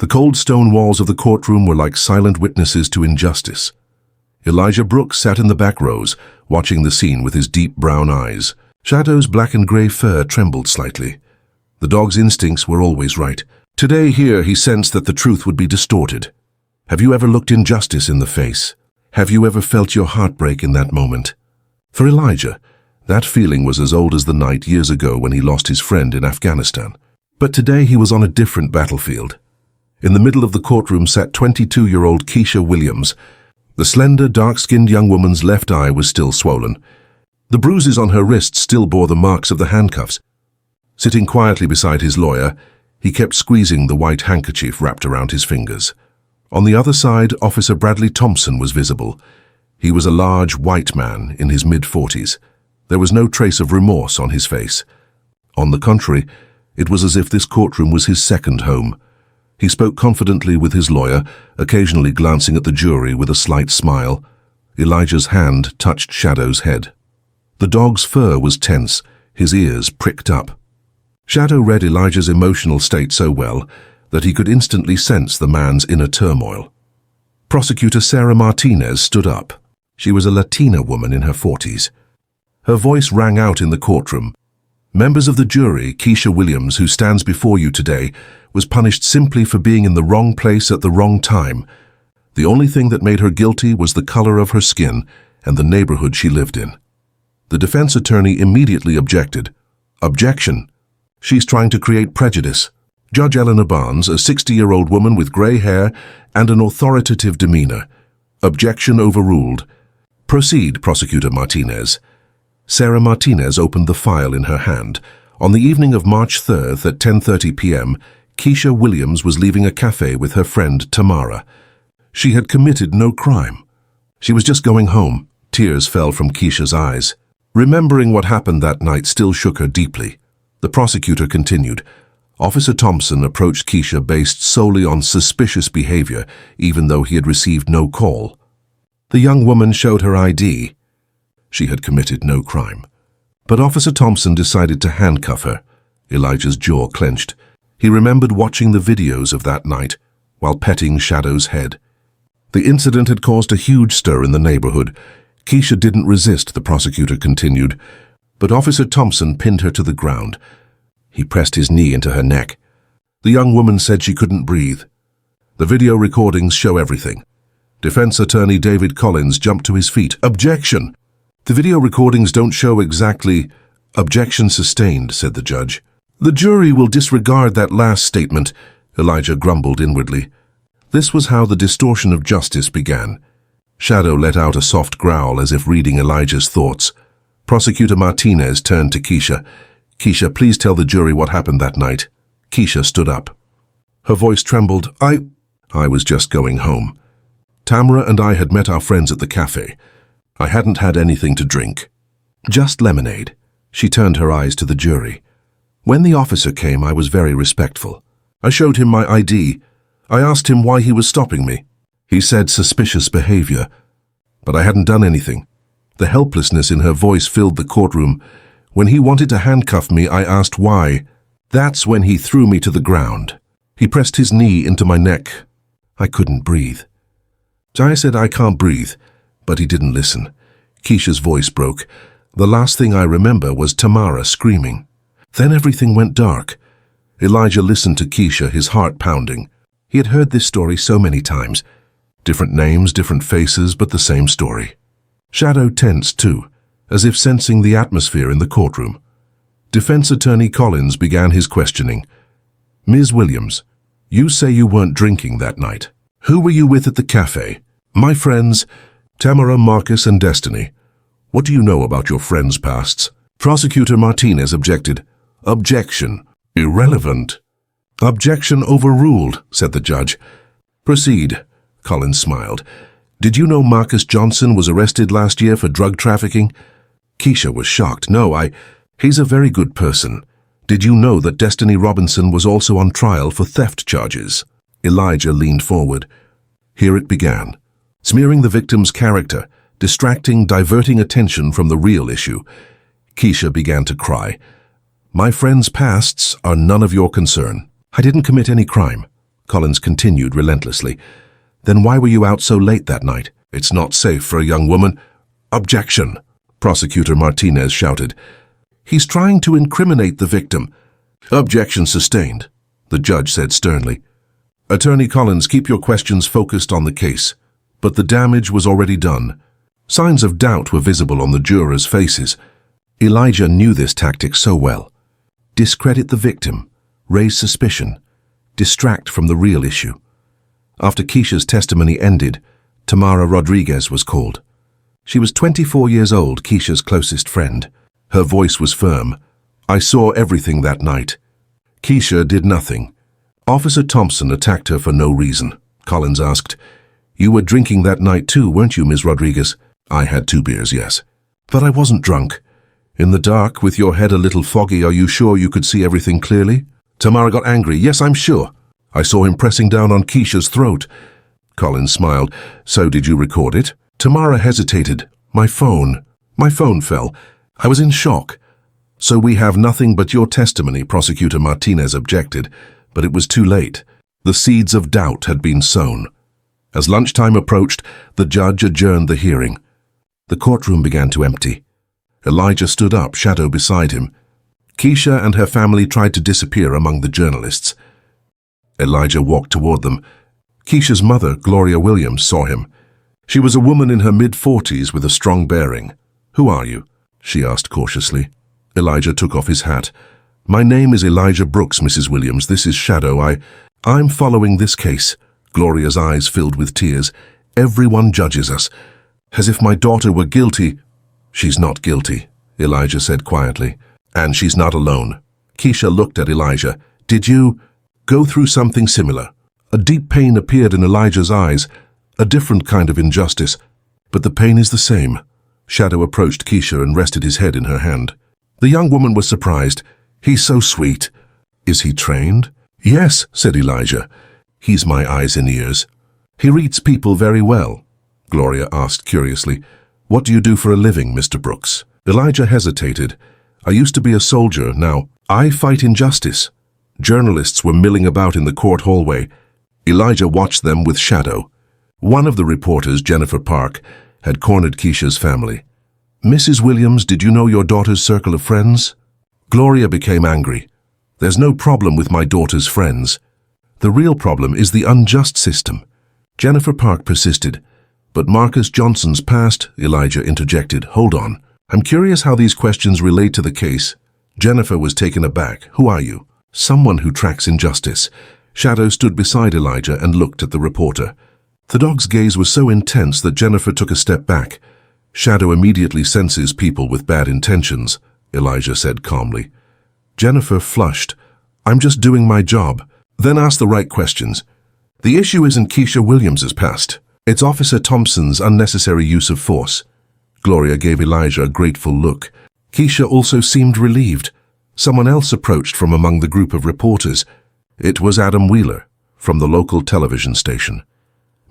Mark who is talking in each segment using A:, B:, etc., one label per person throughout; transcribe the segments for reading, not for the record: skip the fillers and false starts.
A: The cold stone walls of the courtroom were like silent witnesses to injustice. Elijah Brooks sat in the back rows, watching the scene with his deep brown eyes. Shadow's black and gray fur trembled slightly. The dog's instincts were always right. Today here he sensed that the truth would be distorted. Have you ever looked injustice in the face? Have you ever felt your heart break in that moment? For Elijah, that feeling was as old as the night years ago when he lost his friend in Afghanistan. But today he was on a different battlefield. In the middle of the courtroom sat 22-year-old Keisha Williams. The slender, dark-skinned young woman's left eye was still swollen. The bruises on her wrists still bore the marks of the handcuffs. Sitting quietly beside his lawyer, he kept squeezing the white handkerchief wrapped around his fingers. On the other side, Officer Bradley Thompson was visible. He was a large, white man in his mid-40s. There was no trace of remorse on his face. On the contrary, it was as if this courtroom was his second home. He spoke confidently with his lawyer, occasionally glancing at the jury with a slight smile. Elijah's hand touched Shadow's head. The dog's fur was tense, his ears pricked up. Shadow read Elijah's emotional state so well that he could instantly sense the man's inner turmoil. Prosecutor Sarah Martinez stood up. She was a Latina woman in her 40s. Her voice rang out in the courtroom. Members of the jury, Keisha Williams, who stands before you today, was punished simply for being in the wrong place at the wrong time. The only thing that made her guilty was the color of her skin and the neighborhood she lived in. The defense attorney immediately objected. Objection. She's trying to create prejudice. Judge Eleanor Barnes, a 60-year-old woman with gray hair and an authoritative demeanor. Objection overruled. Proceed, Prosecutor Martinez. Sarah Martinez opened the file in her hand. On the evening of March 3rd at 10:30 p.m., Keisha Williams was leaving a cafe with her friend Tamara. She had committed no crime. She was just going home. Tears fell from Keisha's eyes. Remembering what happened that night still shook her deeply. The prosecutor continued. Officer Thompson approached Keisha based solely on suspicious behavior, even though he had received no call. The young woman showed her ID. She had committed no crime. But Officer Thompson decided to handcuff her. Elijah's jaw clenched. He remembered watching the videos of that night while petting Shadow's head. The incident had caused a huge stir in the neighborhood. Keisha didn't resist, the prosecutor continued, but Officer Thompson pinned her to the ground. He pressed his knee into her neck. The young woman said she couldn't breathe. The video recordings show everything. Defense attorney David Collins jumped to his feet. Objection! The video recordings don't show exactly. Objection sustained, said the judge. The jury will disregard that last statement, Elijah grumbled inwardly. This was how the distortion of justice began. Shadow let out a soft growl as if reading Elijah's thoughts. Prosecutor Martinez turned to Keisha. Keisha, please tell the jury what happened that night. Keisha stood up. Her voice trembled. I was just going home. Tamara and I had met our friends at the cafe. I hadn't had anything to drink. Just lemonade. She turned her eyes to the jury. When the officer came, I was very respectful. I showed him my ID. I asked him why he was stopping me. He said suspicious behavior. But I hadn't done anything. The helplessness in her voice filled the courtroom. When he wanted to handcuff me, I asked why. That's when he threw me to the ground. He pressed his knee into my neck. I couldn't breathe. I said I can't breathe, but he didn't listen. Keisha's voice broke. The last thing I remember was Tamara screaming. Then everything went dark. Elijah listened to Keisha, his heart pounding. He had heard this story so many times. Different names, different faces, but the same story. Shadow tensed too, as if sensing the atmosphere in the courtroom. Defense attorney Collins began his questioning. Ms. Williams, you say you weren't drinking that night. Who were you with at the cafe? My friends, Tamara, Marcus, and Destiny. What do you know about your friends' pasts? Prosecutor Martinez objected. Objection. Irrelevant. Objection overruled, said the judge. Proceed. Collins smiled. Did you know Marcus Johnson was arrested last year for drug trafficking? Keisha was shocked. No, he's a very good person. Did you know that Destiny Robinson was also on trial for theft charges? Elijah leaned forward. Here it began. Smearing the victim's character, distracting, diverting attention from the real issue. Keisha began to cry. My friends' pasts are none of your concern. I didn't commit any crime, Collins continued relentlessly. Then why were you out so late that night? It's not safe for a young woman. Objection, Prosecutor Martinez shouted. He's trying to incriminate the victim. Objection sustained, the judge said sternly. Attorney Collins, keep your questions focused on the case. But the damage was already done. Signs of doubt were visible on the jurors' faces. Elijah knew this tactic so well. Discredit the victim, raise suspicion, distract from the real issue. After Keisha's testimony ended, Tamara Rodriguez was called. She was 24 years old, Keisha's closest friend. Her voice was firm. I saw everything that night. Keisha did nothing. Officer Thompson attacked her for no reason. Collins asked, You were drinking that night too, weren't you, Ms. Rodriguez? I had 2 beers, yes. But I wasn't drunk. In the dark, with your head a little foggy, are you sure you could see everything clearly? Tamara got angry. Yes, I'm sure. I saw him pressing down on Keisha's throat. Collins smiled. So did you record it? Tamara hesitated. My phone fell. I was in shock. So we have nothing but your testimony, Prosecutor Martinez objected, but it was too late. The seeds of doubt had been sown. As lunchtime approached, the judge adjourned the hearing. The courtroom began to empty. Elijah stood up, shadow beside him. Keisha and her family tried to disappear among the journalists. Elijah walked toward them. Keisha's mother, Gloria Williams, saw him. She was a woman in her mid-40s with a strong bearing. Who are you? She asked cautiously. Elijah took off his hat. My name is Elijah Brooks, Mrs. Williams. This is Shadow. I'm following this case. Gloria's eyes filled with tears. Everyone judges us. As if my daughter were guilty. She's not guilty, Elijah said quietly. And she's not alone. Keisha looked at Elijah. Did you go through something similar? A deep pain appeared in Elijah's eyes. A different kind of injustice. But the pain is the same. Shadow approached Keisha and rested his head in her hand. The young woman was surprised. He's so sweet. Is he trained? Yes, said Elijah. He's my eyes and ears. He reads people very well. Gloria asked curiously. What do you do for a living, Mr. Brooks? Elijah hesitated. I used to be a soldier. Now, I fight injustice. Journalists were milling about in the court hallway. Elijah watched them with shadow. One of the reporters, Jennifer Park, had cornered Keisha's family. Mrs. Williams, did you know your daughter's circle of friends? Gloria became angry. There's no problem with my daughter's friends. The real problem is the unjust system. Jennifer Park persisted. But Marcus Johnson's past, Elijah interjected. Hold on. I'm curious how these questions relate to the case. Jennifer was taken aback. Who are you? Someone who tracks injustice. Shadow stood beside Elijah and looked at the reporter. The dog's gaze was so intense that Jennifer took a step back. Shadow immediately senses people with bad intentions, Elijah said calmly. Jennifer flushed. I'm just doing my job. Then ask the right questions. The issue isn't Keisha Williams's past. It's Officer Thompson's unnecessary use of force. Gloria gave Elijah a grateful look. Keisha also seemed relieved. Someone else approached from among the group of reporters. It was Adam Wheeler, from the local television station.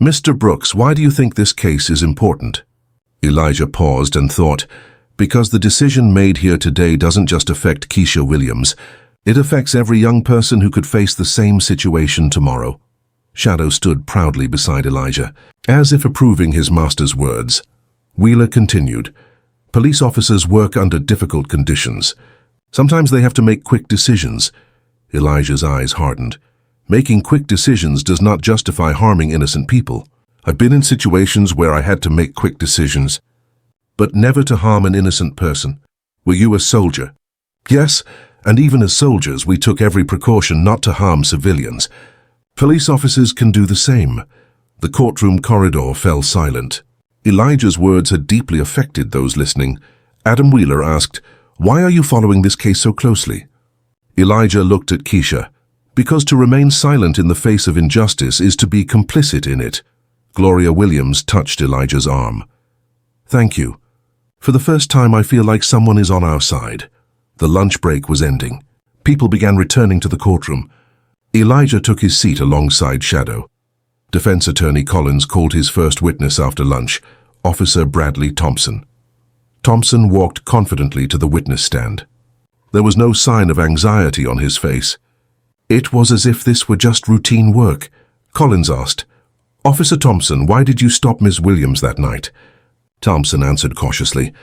A: Mr. Brooks, why do you think this case is important? Elijah paused and thought, because the decision made here today doesn't just affect Keisha Williams. It affects every young person who could face the same situation tomorrow. Shadow stood proudly beside Elijah, as if approving his master's words. Wheeler continued, police officers work under difficult conditions. Sometimes they have to make quick decisions. Elijah's eyes hardened. Making quick decisions does not justify harming innocent people. I've been in situations where I had to make quick decisions, but never to harm an innocent person. Were you a soldier? Yes, and even as soldiers, we took every precaution not to harm civilians. Police officers can do the same. The courtroom corridor fell silent. Elijah's words had deeply affected those listening. Adam Wheeler asked, why are you following this case so closely? Elijah looked at Keisha. Because to remain silent in the face of injustice is to be complicit in it. Gloria Williams touched Elijah's arm. Thank you. For the first time, I feel like someone is on our side. The lunch break was ending. People began returning to the courtroom. Elijah took his seat alongside Shadow. Defense Attorney Collins called his first witness after lunch, Officer Bradley Thompson. Thompson walked confidently to the witness stand. There was no sign of anxiety on his face. It was as if this were just routine work. Collins asked, "Officer Thompson, why did you stop Ms. Williams that night?" Thompson answered cautiously,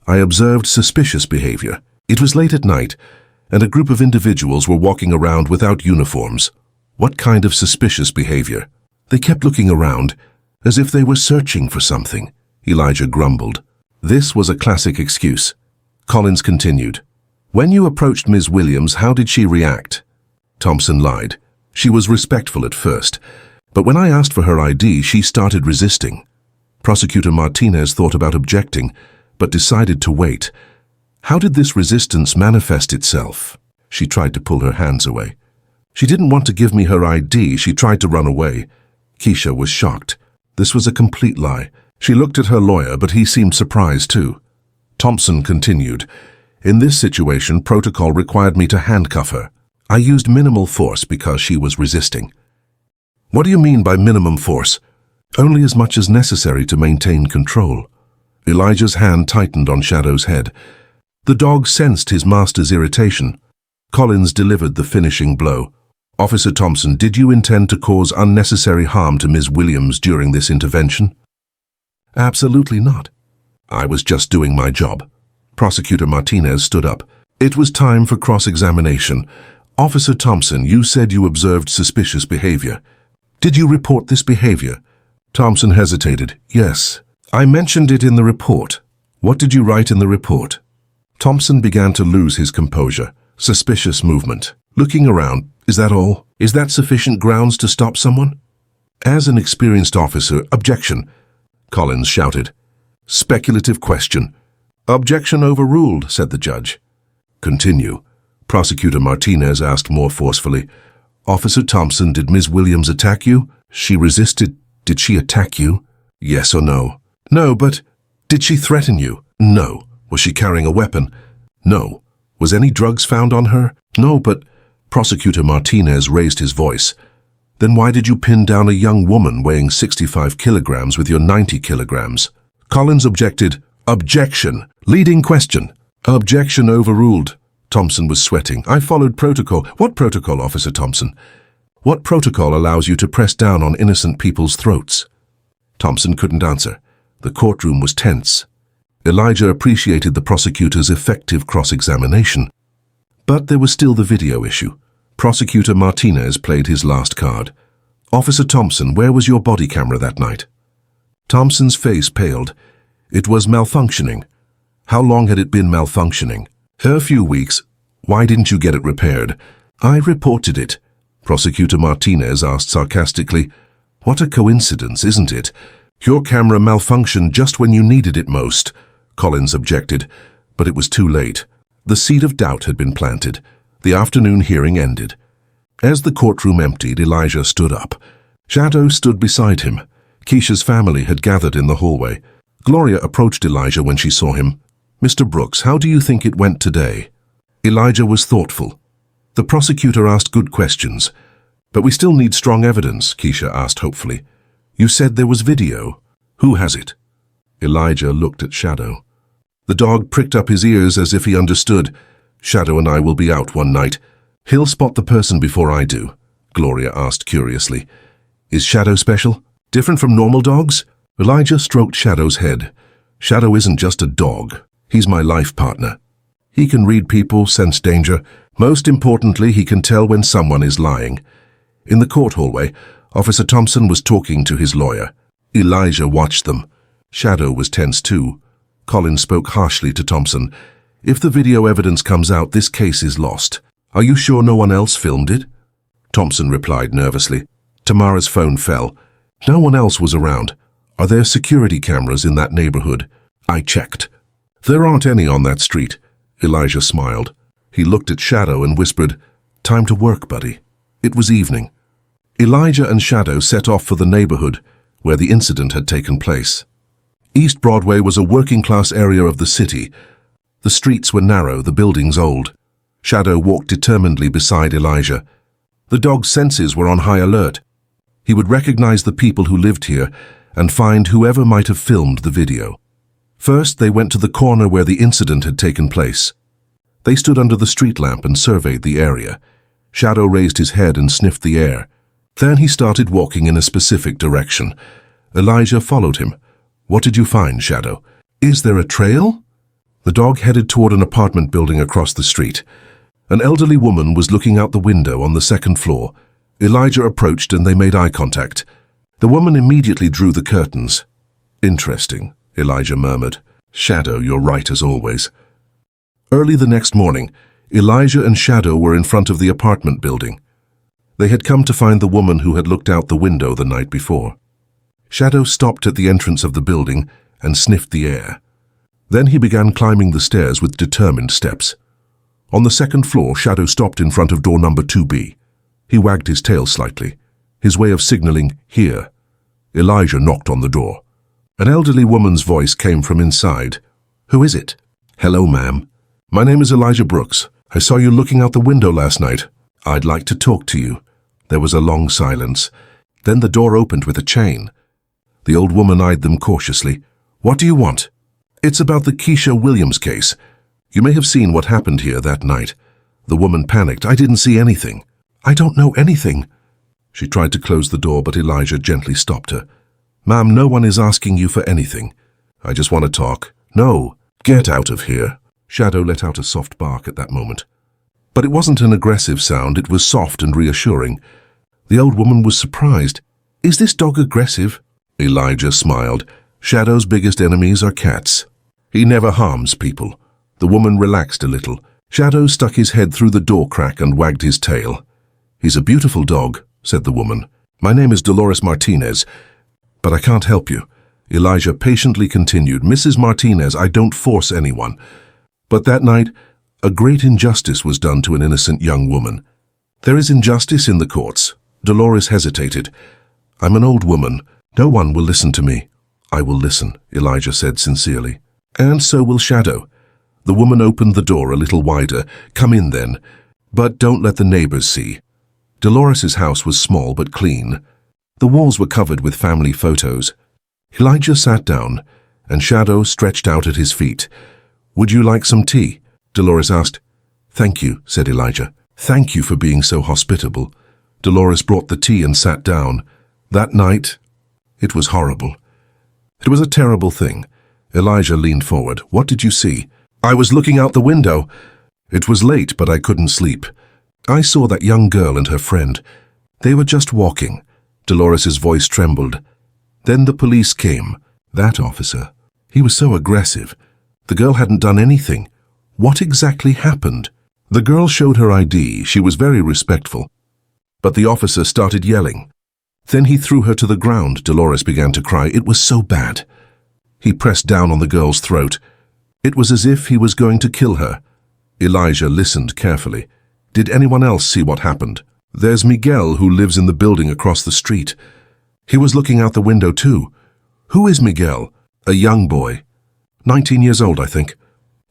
A: "I observed suspicious behavior. It was late at night, and a group of individuals were walking around without uniforms." "What kind of suspicious behavior?" "They kept looking around, as if they were searching for something," Elijah grumbled. This was a classic excuse. Collins continued, "When you approached Ms. Williams, how did she react?" Thompson lied. "She was respectful at first, but when I asked for her ID, she started resisting." Prosecutor Martinez thought about objecting, but decided to wait. "How did this resistance manifest itself?" "She tried to pull her hands away." "She didn't want to give me her ID, she tried to run away." Keisha was shocked. This was a complete lie. She looked at her lawyer, but he seemed surprised too. Thompson continued, "In this situation, protocol required me to handcuff her. I used minimal force because she was resisting." "What do you mean by minimum force?" "Only as much as necessary to maintain control." Elijah's hand tightened on Shadow's head. The dog sensed his master's irritation. Collins delivered the finishing blow. "Officer Thompson, did you intend to cause unnecessary harm to Ms. Williams during this intervention?" "Absolutely not. I was just doing my job." Prosecutor Martinez stood up. It was time for cross-examination. "Officer Thompson, you said you observed suspicious behavior. Did you report this behavior?" Thompson hesitated. "Yes. I mentioned it in the report." "What did you write in the report?" Thompson began to lose his composure. "Suspicious movement. Looking around. Is that all? Is that sufficient grounds to stop someone?" "As an experienced officer, objection," Collins shouted. "Speculative question." "Objection overruled," said the judge. "Continue." Prosecutor Martinez asked more forcefully. "Officer Thompson, did Ms. Williams attack you?" "She resisted." "Did she attack you?" "Yes or no?" "No, but..." "Did she threaten you?" "No." "Was she carrying a weapon?" "No." "Was any drugs found on her?" "No, but..." Prosecutor Martinez raised his voice. "Then why did you pin down a young woman weighing 65 kilograms with your 90 kilograms? Collins objected. "Objection. Leading question." "Objection overruled." Thompson was sweating. "I followed protocol." "What protocol, Officer Thompson?" "What protocol allows you to press down on innocent people's throats?" Thompson couldn't answer. The courtroom was tense. Elijah appreciated the prosecutor's effective cross-examination. But there was still the video issue. Prosecutor Martinez played his last card. "Officer Thompson, where was your body camera that night?" Thompson's face paled. "It was malfunctioning." "How long had it been malfunctioning?" "A few weeks." "Why didn't you get it repaired?" "I reported it." Prosecutor Martinez asked sarcastically. "What a coincidence, isn't it? Your camera malfunctioned just when you needed it most." Collins objected, but it was too late. The seed of doubt had been planted. The afternoon hearing ended. As the courtroom emptied, Elijah stood up. Shadow stood beside him. Keisha's family had gathered in the hallway. Gloria approached Elijah when she saw him. "Mr. Brooks, how do you think it went today?" Elijah was thoughtful. The prosecutor asked good questions. "But we still need strong evidence," Keisha asked hopefully. "You said there was video. Who has it?" Elijah looked at Shadow. The dog pricked up his ears as if he understood. "Shadow and I will be out one night. He'll spot the person before I do," Gloria asked curiously. "Is Shadow special? Different from normal dogs?" Elijah stroked Shadow's head. "Shadow isn't just a dog. He's my life partner. He can read people, sense danger. Most importantly, he can tell when someone is lying." In the court hallway, Officer Thompson was talking to his lawyer. Elijah watched them. Shadow was tense too. Collins spoke harshly to Thompson. "If the video evidence comes out, this case is lost. Are you sure no one else filmed it?" Thompson replied nervously. "Tamara's phone fell. No one else was around. Are there security cameras in that neighborhood?" "I checked." "There aren't any on that street." Elijah smiled. He looked at Shadow and whispered, "Time to work, buddy." It was evening. Elijah and Shadow set off for the neighborhood where the incident had taken place. East Broadway was a working-class area of the city. The streets were narrow, the buildings old. Shadow walked determinedly beside Elijah. The dog's senses were on high alert. He would recognize the people who lived here and find whoever might have filmed the video. First, they went to the corner where the incident had taken place. They stood under the street lamp and surveyed the area. Shadow raised his head and sniffed the air. Then he started walking in a specific direction. Elijah followed him. "What did you find, Shadow? Is there a trail?" The dog headed toward an apartment building across the street. An elderly woman was looking out the window on the second floor. Elijah approached and they made eye contact. The woman immediately drew the curtains. "Interesting," Elijah murmured. "Shadow, you're right as always." Early the next morning, Elijah and Shadow were in front of the apartment building. They had come to find the woman who had looked out the window the night before. Shadow stopped at the entrance of the building and sniffed the air. Then he began climbing the stairs with determined steps. On the second floor, Shadow stopped in front of door number 2B. He wagged his tail slightly, his way of signaling, "Here." Elijah knocked on the door. An elderly woman's voice came from inside. "Who is it?" "Hello, ma'am. My name is Elijah Brooks. I saw you looking out the window last night. I'd like to talk to you." There was a long silence. Then the door opened with a chain. The old woman eyed them cautiously. "What do you want?" "It's about the Keisha Williams case. You may have seen what happened here that night." The woman panicked. "I didn't see anything." "I don't know anything." She tried to close the door, but Elijah gently stopped her. "Ma'am, no one is asking you for anything. I just want to talk." "No, get out of here." Shadow let out a soft bark at that moment. But it wasn't an aggressive sound, it was soft and reassuring. The old woman was surprised. "Is this dog aggressive?" Elijah smiled. "Shadow's biggest enemies are cats. He never harms people." The woman relaxed a little. Shadow stuck his head through the door crack and wagged his tail. "He's a beautiful dog," said the woman. "My name is Dolores Martinez, but I can't help you." Elijah patiently continued, "Mrs. Martinez, I don't force anyone. But that night, a great injustice was done to an innocent young woman. There is injustice in the courts." Dolores hesitated. "I'm an old woman. No one will listen to me." "I will listen," Elijah said sincerely. "And so will Shadow." The woman opened the door a little wider. "Come in then, but don't let the neighbors see." Dolores's house was small but clean. The walls were covered with family photos. Elijah sat down, and Shadow stretched out at his feet. "Would you like some tea?" Dolores asked. "Thank you," said Elijah. "Thank you for being so hospitable." Dolores brought the tea and sat down. That night, it was horrible. It was a terrible thing. Elijah leaned forward. "What did you see?" "I was looking out the window. It was late, but I couldn't sleep. I saw that young girl and her friend. They were just walking." Dolores's voice trembled. "Then the police came. That officer. He was so aggressive. The girl hadn't done anything. What exactly happened?" The girl showed her ID. She was very respectful. But the officer started yelling. Then he threw her to the ground. Dolores began to cry. It was so bad. He pressed down on the girl's throat. It was as if he was going to kill her. Elijah listened carefully. "Did anyone else see what happened?" "There's Miguel, who lives in the building across the street. He was looking out the window too." "Who is Miguel?" "A young boy. 19 years old, I think.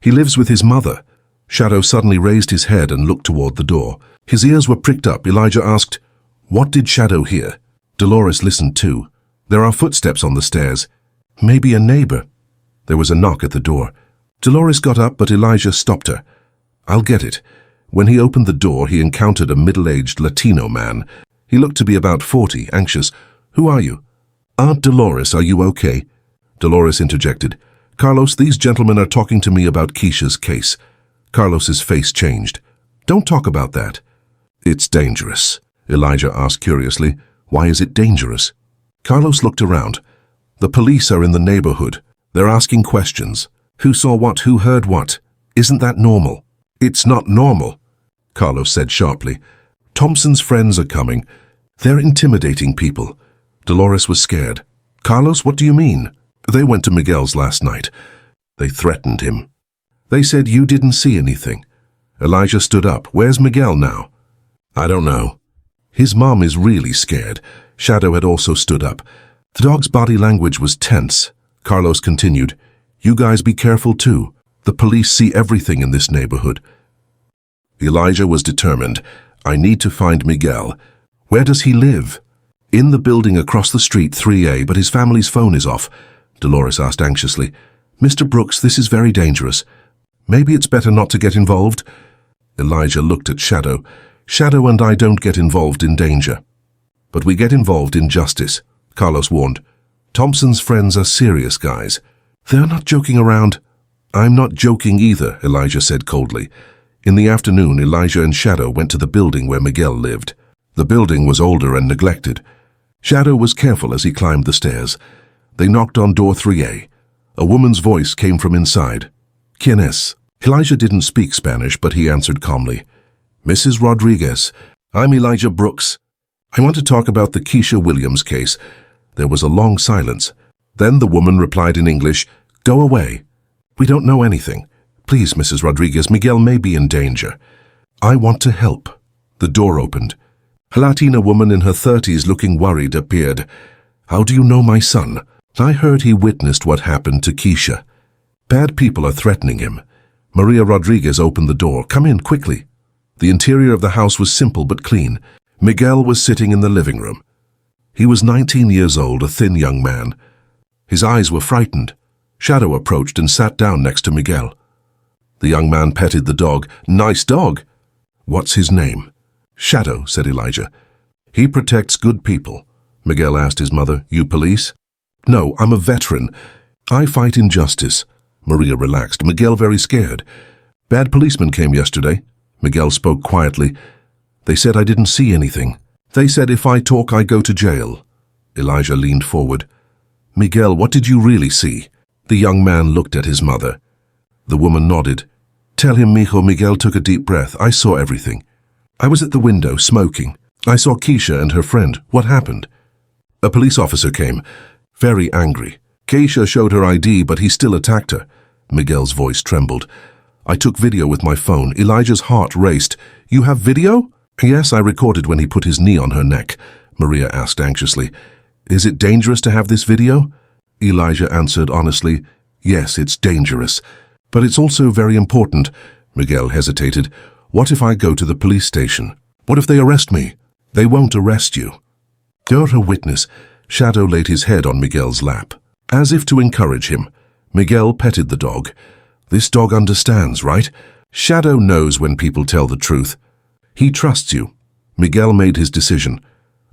A: He lives with his mother." Shadow suddenly raised his head and looked toward the door. His ears were pricked up. Elijah asked, "What did Shadow hear?" Dolores listened too. "There are footsteps on the stairs. Maybe a neighbor." There was a knock at the door. Dolores got up, but Elijah stopped her. "I'll get it." When he opened the door, he encountered a middle-aged Latino man. He looked to be about 40, anxious. "Who are you?" "Aunt Dolores, are you okay?" Dolores interjected. "Carlos, these gentlemen are talking to me about Keisha's case." Carlos's face changed. "Don't talk about that." "It's dangerous," Elijah asked curiously. "Why is it dangerous?" Carlos looked around. "The police are in the neighborhood. They're asking questions. Who saw what? Who heard what? Isn't that normal?" "It's not normal," Carlos said sharply. "Thompson's friends are coming. They're intimidating people." Dolores was scared. "Carlos, what do you mean?" "They went to Miguel's last night. They threatened him. They said you didn't see anything." Elijah stood up. "Where's Miguel now?" "I don't know." "His mom is really scared." Shadow had also stood up. The dog's body language was tense. Carlos continued, "You guys be careful too. The police see everything in this neighborhood." Elijah was determined. "I need to find Miguel. Where does he live?" "In the building across the street, 3A, but his family's phone is off." Dolores asked anxiously, "Mr. Brooks, this is very dangerous. Maybe it's better not to get involved." Elijah looked at Shadow. Shadow and I don't get involved in danger. But we get involved in justice, Carlos warned. Thompson's friends are serious guys. They're not joking around. I'm not joking either, Elijah said coldly. In the afternoon, Elijah and Shadow went to the building where Miguel lived. The building was older and neglected. Shadow was careful as he climbed the stairs. They knocked on door 3A. A woman's voice came from inside. ¿Quién es? Elijah didn't speak Spanish, but he answered calmly. Mrs. Rodriguez, I'm Elijah Brooks. I want to talk about the Keisha Williams case. There was a long silence. Then the woman replied in English, Go away. We don't know anything. Please, Mrs. Rodriguez, Miguel may be in danger. I want to help. The door opened. A Latina woman in her 30s looking worried appeared. How do you know my son? I heard he witnessed what happened to Keisha. Bad people are threatening him. Maria Rodriguez opened the door. Come in, quickly. The interior of the house was simple but clean. Miguel was sitting in the living room. He was 19 years old, a thin young man. His eyes were frightened. Shadow approached and sat down next to Miguel. The young man petted the dog. Nice dog. What's his name? Shadow, said Elijah. He protects good people. Miguel asked his mother, You police? No, I'm a veteran. I fight injustice. Maria relaxed. Miguel very scared. Bad policemen came yesterday. Miguel spoke quietly. They said I didn't see anything. They said if I talk, I go to jail. Elijah leaned forward. Miguel, what did you really see? The young man looked at his mother. The woman nodded. Tell him, mijo. Miguel took a deep breath. I saw everything. I was at the window, smoking. I saw Keisha and her friend. What happened? A police officer came, very angry. Keisha showed her ID, but he still attacked her. Miguel's voice trembled. I took video with my phone. Elijah's heart raced. You have video? Yes, I recorded when he put his knee on her neck. Maria asked anxiously. Is it dangerous to have this video? Elijah answered honestly. Yes, it's dangerous. But it's also very important. Miguel hesitated. What if I go to the police station? What if they arrest me? They won't arrest you. You're a witness. Shadow laid his head on Miguel's lap. As if to encourage him, Miguel petted the dog. This dog understands, right? Shadow knows when people tell the truth. He trusts you. Miguel made his decision.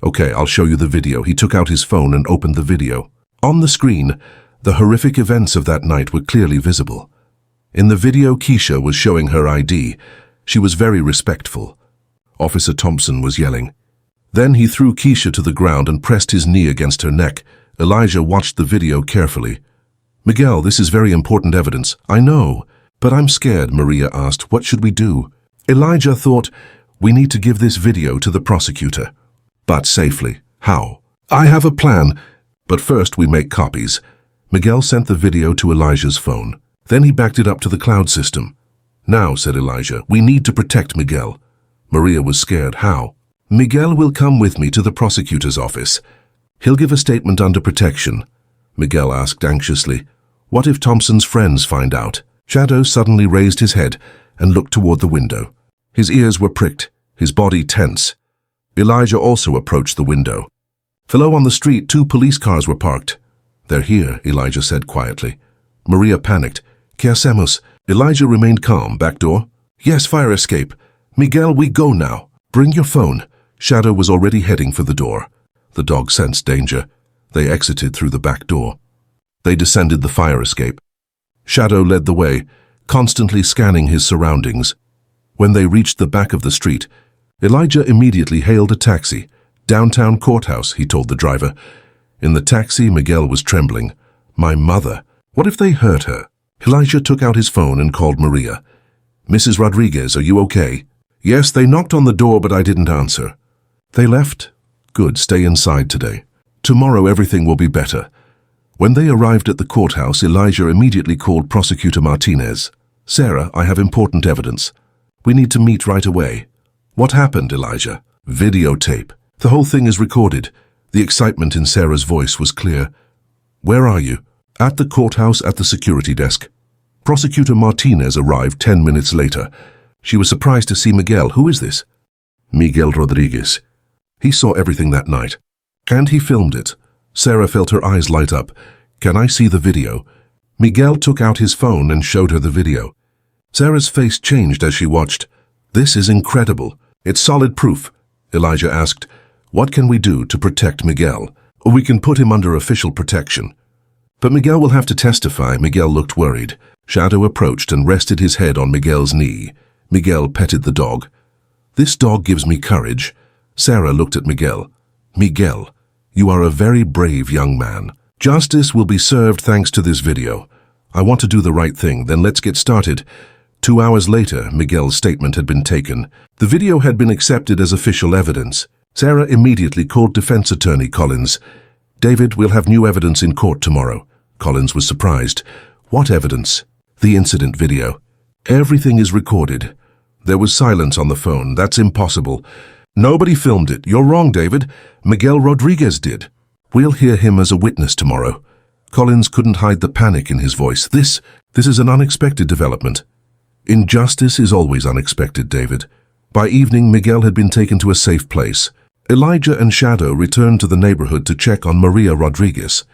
A: Okay, I'll show you the video. He took out his phone and opened the video. On the screen, the horrific events of that night were clearly visible. In the video, Keisha was showing her ID. She was very respectful. Officer Thompson was yelling. Then he threw Keisha to the ground and pressed his knee against her neck. Elijah watched the video carefully. Miguel, this is very important evidence. I know, but I'm scared, Maria asked. What should we do? Elijah thought, we need to give this video to the prosecutor. But safely. How? I have a plan. But first we make copies. Miguel sent the video to Elijah's phone. Then he backed it up to the cloud system. Now, said Elijah, we need to protect Miguel. Maria was scared. How? Miguel will come with me to the prosecutor's office. He'll give a statement under protection. Miguel asked anxiously, what if Thompson's friends find out? Shadow suddenly raised his head and looked toward the window. His ears were pricked, his body tense. Elijah also approached the window. Below on the street, 2 police cars were parked. They're here, Elijah said quietly. Maria panicked. ¿Qué hacemos? Elijah remained calm. Back door? Yes, fire escape. Miguel, we go now. Bring your phone. Shadow was already heading for the door. The dog sensed danger. They exited through the back door. They descended the fire escape. Shadow led the way, constantly scanning his surroundings. When they reached the back of the street, Elijah immediately hailed a taxi. Downtown courthouse, he told the driver. In the taxi, Miguel was trembling. My mother. What if they hurt her? Elijah took out his phone and called Maria. Mrs. Rodriguez, are you okay? Yes, they knocked on the door, but I didn't answer. They left? Good, stay inside today. Tomorrow everything will be better. When they arrived at the courthouse, Elijah immediately called Prosecutor Martinez. Sarah, I have important evidence. We need to meet right away. What happened, Elijah? Videotape. The whole thing is recorded. The excitement in Sarah's voice was clear. Where are you? At the courthouse at the security desk. Prosecutor Martinez arrived 10 minutes later. She was surprised to see Miguel. Who is this? Miguel Rodriguez. He saw everything that night. And he filmed it. Sarah felt her eyes light up. Can I see the video? Miguel took out his phone and showed her the video. Sarah's face changed as she watched. This is incredible. It's solid proof. Elijah asked, "What can we do to protect Miguel? We can put him under official protection." "But Miguel will have to testify." Miguel looked worried. Shadow approached and rested his head on Miguel's knee. Miguel petted the dog. "This dog gives me courage." Sarah looked at Miguel. "Miguel, you are a very brave young man. Justice will be served thanks to this video. I want to do the right thing, then let's get started." 2 hours later, Miguel's statement had been taken. The video had been accepted as official evidence. Sarah immediately called defense attorney Collins. "David, we'll have new evidence in court tomorrow." Collins was surprised. "What evidence?" "The incident video. Everything is recorded." There was silence on the phone. "That's impossible." "Nobody filmed it." "You're wrong, David. Miguel Rodriguez did." "We'll hear him as a witness tomorrow." Collins couldn't hide the panic in his voice. This is an unexpected development." "Injustice is always unexpected, David." By evening, Miguel had been taken to a safe place. Elijah and Shadow returned to the neighborhood to check on Maria Rodriguez.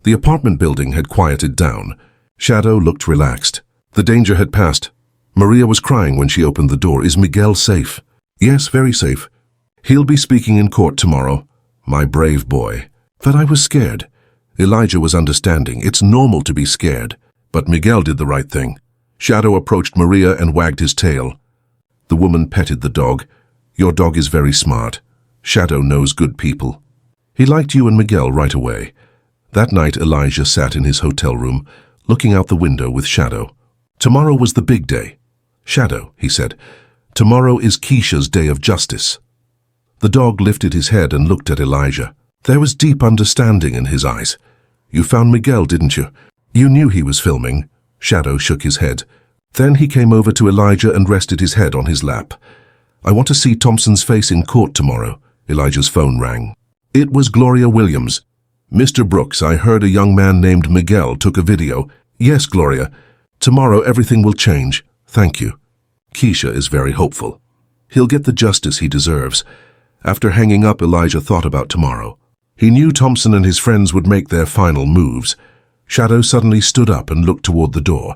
A: The apartment building had quieted down. Shadow looked relaxed. The danger had passed. Maria was crying when she opened the door. "Is Miguel safe?" "Yes, very safe. He'll be speaking in court tomorrow." "My brave boy." "But I was scared." Elijah was understanding. "It's normal to be scared." But Miguel did the right thing. Shadow approached Maria and wagged his tail. The woman petted the dog. "Your dog is very smart. Shadow knows good people. He liked you and Miguel right away." That night, Elijah sat in his hotel room, looking out the window with Shadow. "Tomorrow was the big day." "Shadow," he said, "tomorrow is Keisha's day of justice." The dog lifted his head and looked at Elijah. There was deep understanding in his eyes. "You found Miguel, didn't you? You knew he was filming." Shadow shook his head. Then he came over to Elijah and rested his head on his lap. "I want to see Thompson's face in court tomorrow." Elijah's phone rang. It was Gloria Williams. "Mr. Brooks, I heard a young man named Miguel took a video." "Yes, Gloria. Tomorrow everything will change." "Thank you." Keisha is very hopeful. He'll get the justice he deserves. After hanging up, Elijah thought about tomorrow. He knew Thompson and his friends would make their final moves. Shadow suddenly stood up and looked toward the door.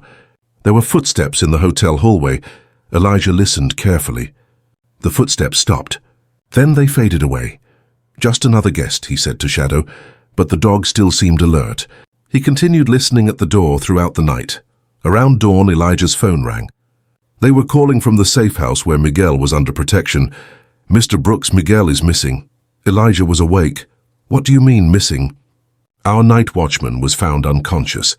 A: There were footsteps in the hotel hallway. Elijah listened carefully. The footsteps stopped. Then they faded away. "Just another guest," he said to Shadow, but the dog still seemed alert. He continued listening at the door throughout the night. Around dawn, Elijah's phone rang. They were calling from the safe house where Miguel was under protection. "Mr. Brooks, Miguel is missing." Elijah was awake. "What do you mean, missing?" "Our night watchman was found unconscious.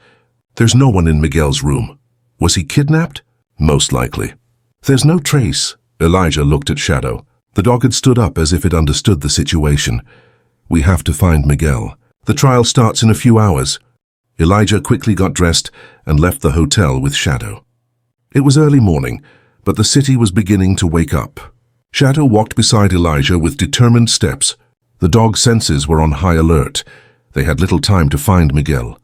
A: There's no one in Miguel's room." "Was he kidnapped?" "Most likely." "There's no trace." Elijah looked at Shadow. The dog had stood up as if it understood the situation. "We have to find Miguel. The trial starts in a few hours." Elijah quickly got dressed and left the hotel with Shadow. It was early morning, but the city was beginning to wake up. Shadow walked beside Elijah with determined steps. The dog's senses were on high alert. They had little time to find Miguel.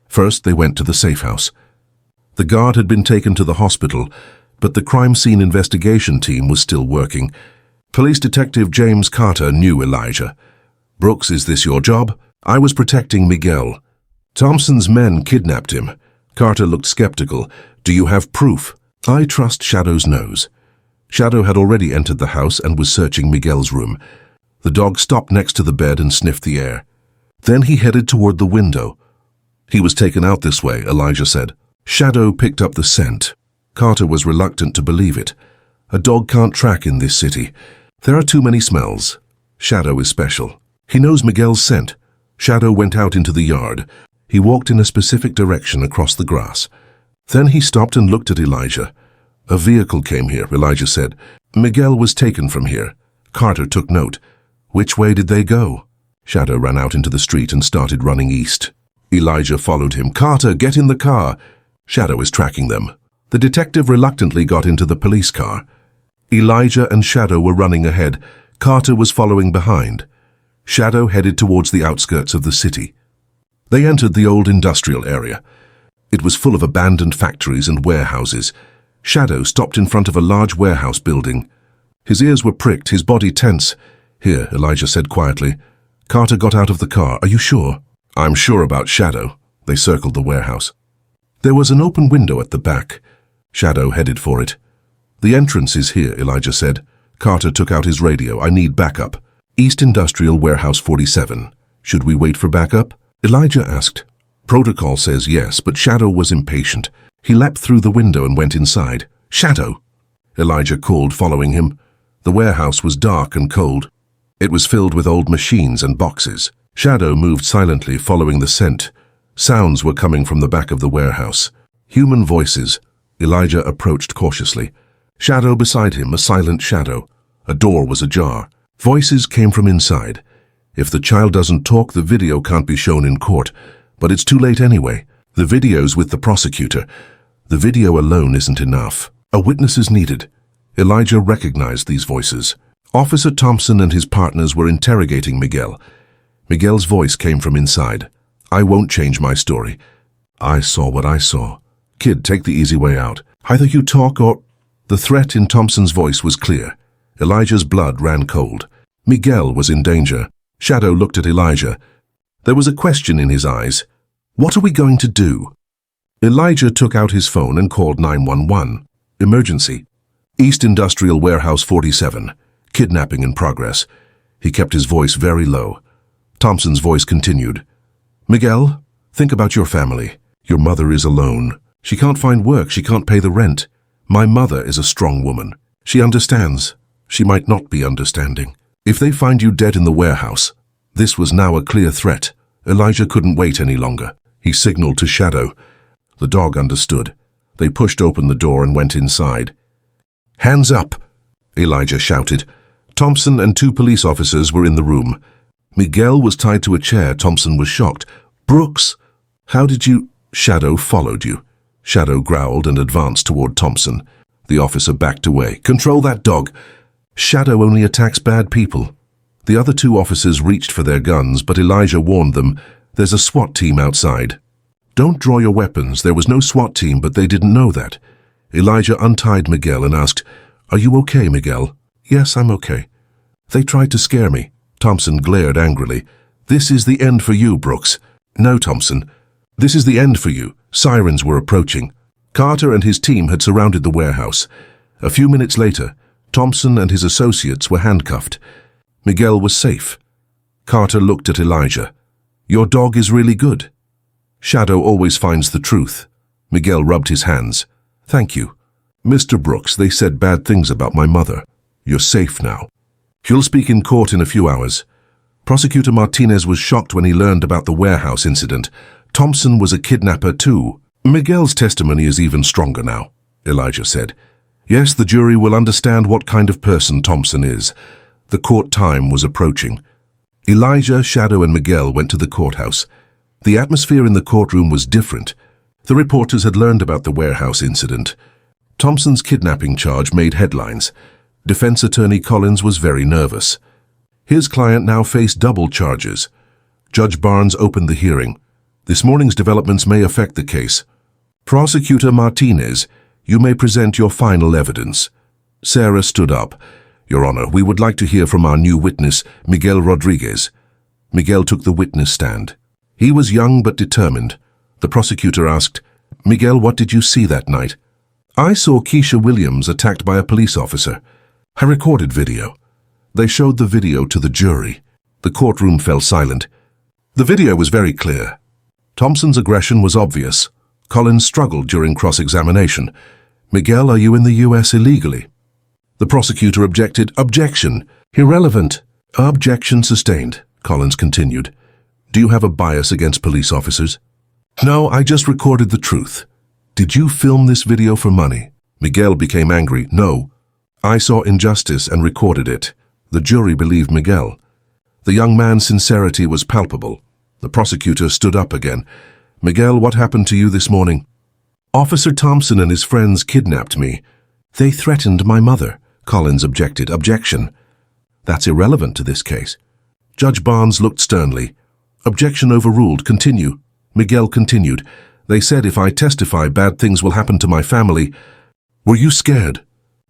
A: First, they went to the safe house. The guard had been taken to the hospital, but the crime scene investigation team was still working. Police Detective James Carter knew Elijah. "Brooks, is this your job?" "I was protecting Miguel." "Thompson's men kidnapped him." Carter looked skeptical. "Do you have proof?" "I trust Shadow's nose." Shadow had already entered the house and was searching Miguel's room. The dog stopped next to the bed and sniffed the air. Then he headed toward the window. "He was taken out this way," Elijah said. Shadow picked up the scent. Carter was reluctant to believe it. A dog can't track in this city. There are too many smells. Shadow is special. He knows Miguel's scent. Shadow went out into the yard. He walked in a specific direction across the grass. Then he stopped and looked at Elijah. "A vehicle came here," Elijah said. "Miguel was taken from here." Carter took note. "Which way did they go?" Shadow ran out into the street and started running east. Elijah followed him. "Carter, get in the car." Shadow is tracking them. The detective reluctantly got into the police car. Elijah and Shadow were running ahead. Carter was following behind. Shadow headed towards the outskirts of the city. They entered the old industrial area. It was full of abandoned factories and warehouses. Shadow stopped in front of a large warehouse building. His ears were pricked, his body tense. "Here," Elijah said quietly. Carter got out of the car. "Are you sure?" "I'm sure about Shadow." They circled the warehouse. There was an open window at the back. Shadow headed for it. "The entrance is here," Elijah said. Carter took out his radio. I need backup. East Industrial Warehouse 47. Should we wait for backup? Elijah asked. Protocol says yes, but Shadow was impatient. He leapt through the window and went inside. Shadow! Elijah called, following him. The warehouse was dark and cold. It was filled with old machines and boxes. Shadow moved silently, following the scent. Sounds were coming from the back of the warehouse. Human voices. Elijah approached cautiously. Shadow beside him, a silent shadow. A door was ajar. Voices came from inside. If the child doesn't talk, the video can't be shown in court. But it's too late anyway. The video's with the prosecutor. The video alone isn't enough. A witness is needed. Elijah recognized these voices. Officer Thompson and his partners were interrogating Miguel. Miguel's voice came from inside. I won't change my story. I saw what I saw. Kid, take the easy way out. Either you talk or... The threat in Thompson's voice was clear. Elijah's blood ran cold. Miguel was in danger. Shadow looked at Elijah. There was a question in his eyes. What are we going to do? Elijah took out his phone and called 911. Emergency. East Industrial Warehouse 47. Kidnapping in progress. He kept his voice very low. Thompson's voice continued. Miguel, think about your family. Your mother is alone. She can't find work. She can't pay the rent. My mother is a strong woman. She understands. She might not be understanding. If they find you dead in the warehouse, this was now a clear threat. Elijah couldn't wait any longer. He signaled to Shadow. The dog understood. They pushed open the door and went inside. Hands up, Elijah shouted. Thompson and 2 police officers were in the room. Miguel was tied to a chair. Thompson was shocked. Brooks, how did you... Shadow followed you. Shadow growled and advanced toward Thompson. The officer backed away. Control that dog. Shadow only attacks bad people. The other 2 officers reached for their guns, but Elijah warned them. There's a SWAT team outside. Don't draw your weapons. There was no SWAT team, but they didn't know that. Elijah untied Miguel and asked, Are you okay, Miguel? Yes, I'm okay. They tried to scare me. Thompson glared angrily. This is the end for you, Brooks. No, Thompson. This is the end for you. Sirens were approaching. Carter and his team had surrounded the warehouse. A few minutes later, Thompson and his associates were handcuffed. Miguel was safe. Carter looked at Elijah. Your dog is really good. Shadow always finds the truth. Miguel rubbed his hands. Thank you. Mr. Brooks, they said bad things about my mother. You're safe now. You'll speak in court in a few hours. Prosecutor Martinez was shocked when he learned about the warehouse incident. Thompson was a kidnapper too. Miguel's testimony is even stronger now, Elijah said. Yes, the jury will understand what kind of person Thompson is. The court time was approaching. Elijah, Shadow, and Miguel went to the courthouse. The atmosphere in the courtroom was different. The reporters had learned about the warehouse incident. Thompson's kidnapping charge made headlines. Defense attorney Collins was very nervous. His client now faced double charges. Judge Barnes opened the hearing. This morning's developments may affect the case. Prosecutor Martinez, you may present your final evidence. Sarah stood up. Your Honor, we would like to hear from our new witness, Miguel Rodriguez. Miguel took the witness stand. He was young but determined. The prosecutor asked, Miguel, what did you see that night? I saw Keisha Williams attacked by a police officer. I recorded video. They showed the video to the jury. The courtroom fell silent. The video was very clear. Thompson's aggression was obvious. Collins struggled during cross-examination. Miguel, are you in the U.S. illegally? The prosecutor objected. Objection. Irrelevant. Objection sustained, Collins continued. Do you have a bias against police officers? No, I just recorded the truth. Did you film this video for money? Miguel became angry. No. I saw injustice and recorded it. The jury believed Miguel. The young man's sincerity was palpable. The prosecutor stood up again. Miguel, what happened to you this morning? Officer Thompson and his friends kidnapped me. They threatened my mother. Collins objected. Objection. That's irrelevant to this case. Judge Barnes looked sternly. Objection overruled. Continue. Miguel continued. They said if I testify, bad things will happen to my family. Were you scared?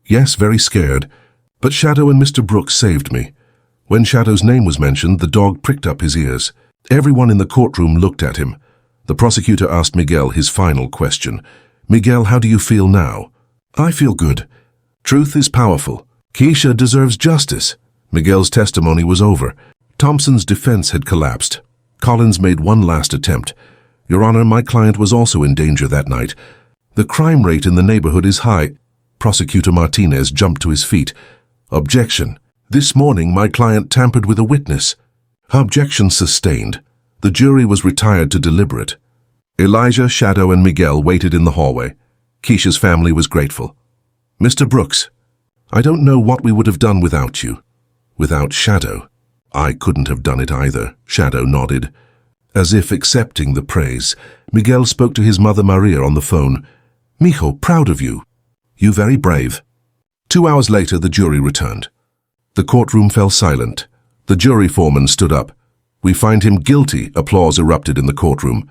A: Yes, very scared. But Shadow and Mr. Brooks saved me. When Shadow's name was mentioned, the dog pricked up his ears. Everyone in the courtroom looked at him. The prosecutor asked Miguel his final question. Miguel, how do you feel now? I feel good. Truth is powerful. Keisha deserves justice. Miguel's testimony was over. Thompson's defense had collapsed. Collins made one last attempt. Your Honor, my client was also in danger that night. The crime rate in the neighborhood is high. Prosecutor Martinez jumped to his feet. Objection. This morning my client tampered with a witness. Her objection sustained. The jury was retired to deliberate. Elijah, Shadow, and Miguel waited in the hallway. Keisha's family was grateful. Mr. Brooks, I don't know what we would have done without you. Without Shadow. I couldn't have done it either, Shadow nodded. As if accepting the praise, Miguel spoke to his mother Maria on the phone. Mijo, proud of you. You very brave. 2 hours later, the jury returned. The courtroom fell silent. The jury foreman stood up. We find him guilty, applause erupted in the courtroom.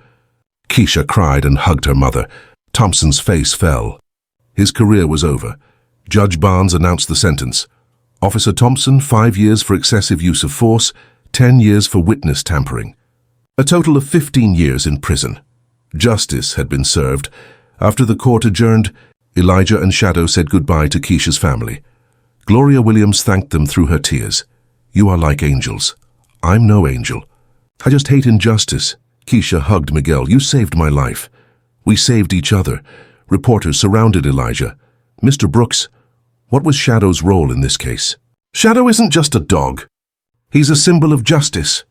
A: Keisha cried and hugged her mother. Thompson's face fell. His career was over. Judge Barnes announced the sentence. Officer Thompson, 5 years for excessive use of force, 10 years for witness tampering. A total of 15 years in prison. Justice had been served. After the court adjourned, Elijah and Shadow said goodbye to Keisha's family. Gloria Williams thanked them through her tears. You are like angels. I'm no angel. I just hate injustice. Keisha hugged Miguel. You saved my life. We saved each other. Reporters surrounded Elijah. Mr. Brooks, what was Shadow's role in this case? Shadow isn't just a dog. He's a symbol of justice.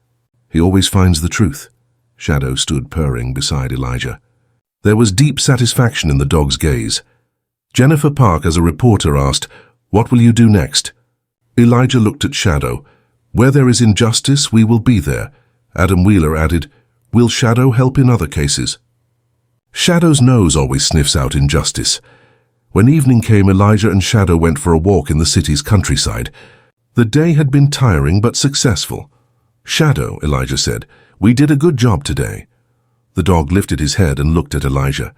A: He always finds the truth. Shadow stood purring beside Elijah. There was deep satisfaction in the dog's gaze. Jennifer Park, as a reporter, asked, What will you do next? Elijah looked at Shadow. Where there is injustice, we will be there. Adam Wheeler added, Will Shadow help in other cases? Shadow's nose always sniffs out injustice. When evening came, Elijah and Shadow went for a walk in the city's countryside. The day had been tiring but successful. Shadow, Elijah said, we did a good job today. The dog lifted his head and looked at Elijah.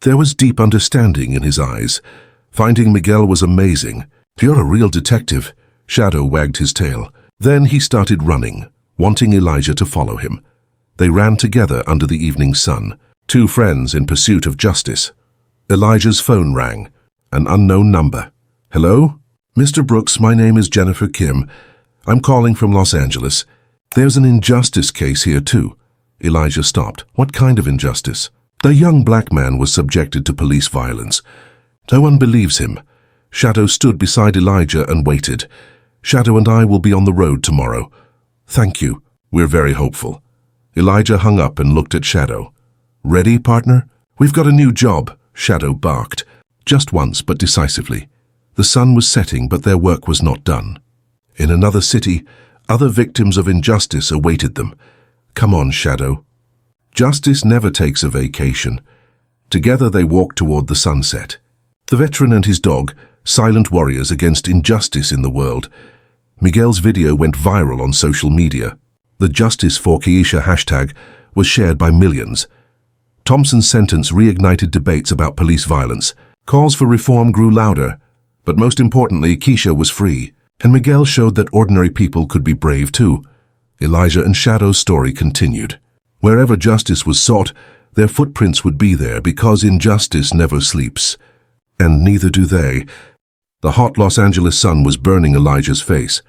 A: There was deep understanding in his eyes. Finding Miguel was amazing. You're a real detective. Shadow wagged his tail. Then he started running, wanting Elijah to follow him. They ran together under the evening sun, two friends in pursuit of justice. Elijah's phone rang. An unknown number. Hello? Mr. Brooks, my name is Jennifer Kim. I'm calling from Los Angeles. There's an injustice case here too. Elijah stopped. What kind of injustice? The young black man was subjected to police violence. No one believes him. Shadow stood beside Elijah and waited. Shadow and I will be on the road tomorrow. Thank you. We're very hopeful. Elijah hung up and looked at Shadow. Ready, partner? We've got a new job, Shadow barked. Just once, but decisively. The sun was setting, but their work was not done. In another city, other victims of injustice awaited them. Come on, Shadow. Justice never takes a vacation. Together they walked toward the sunset. The veteran and his dog, silent warriors against injustice in the world. Miguel's video went viral on social media. The Justice for Keisha hashtag was shared by millions. Thompson's sentence reignited debates about police violence. Calls for reform grew louder. But most importantly, Keisha was free. And Miguel showed that ordinary people could be brave too. Elijah and Shadow's story continued. Wherever justice was sought, their footprints would be there because injustice never sleeps. And neither do they. The hot Los Angeles sun was burning Elijah's face.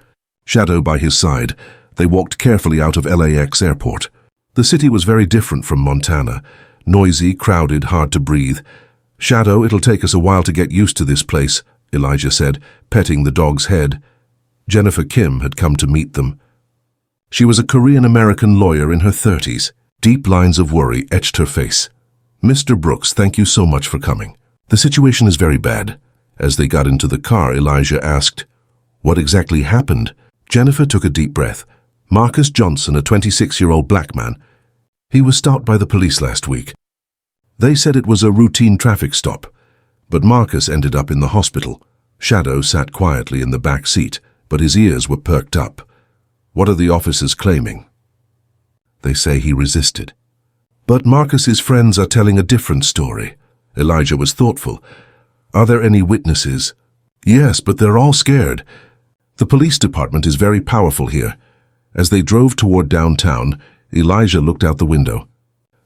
A: Shadow by his side, they walked carefully out of LAX airport. The city was very different from Montana. Noisy, crowded, hard to breathe. Shadow, it'll take us a while to get used to this place, Elijah said, petting the dog's head. Jennifer Kim had come to meet them. She was a Korean-American lawyer in her 30s. Deep lines of worry etched her face. Mr. Brooks, thank you so much for coming. The situation is very bad. As they got into the car, Elijah asked, What exactly happened? Jennifer took a deep breath. Marcus Johnson, a 26-year-old black man. He was stopped by the police last week. They said it was a routine traffic stop, but Marcus ended up in the hospital. Shadow sat quietly in the back seat, but his ears were perked up. What are the officers claiming? They say he resisted. But Marcus's friends are telling a different story. Elijah was thoughtful. Are there any witnesses? Yes, but they're all scared. The police department is very powerful here. As they drove toward downtown, Elijah looked out the window.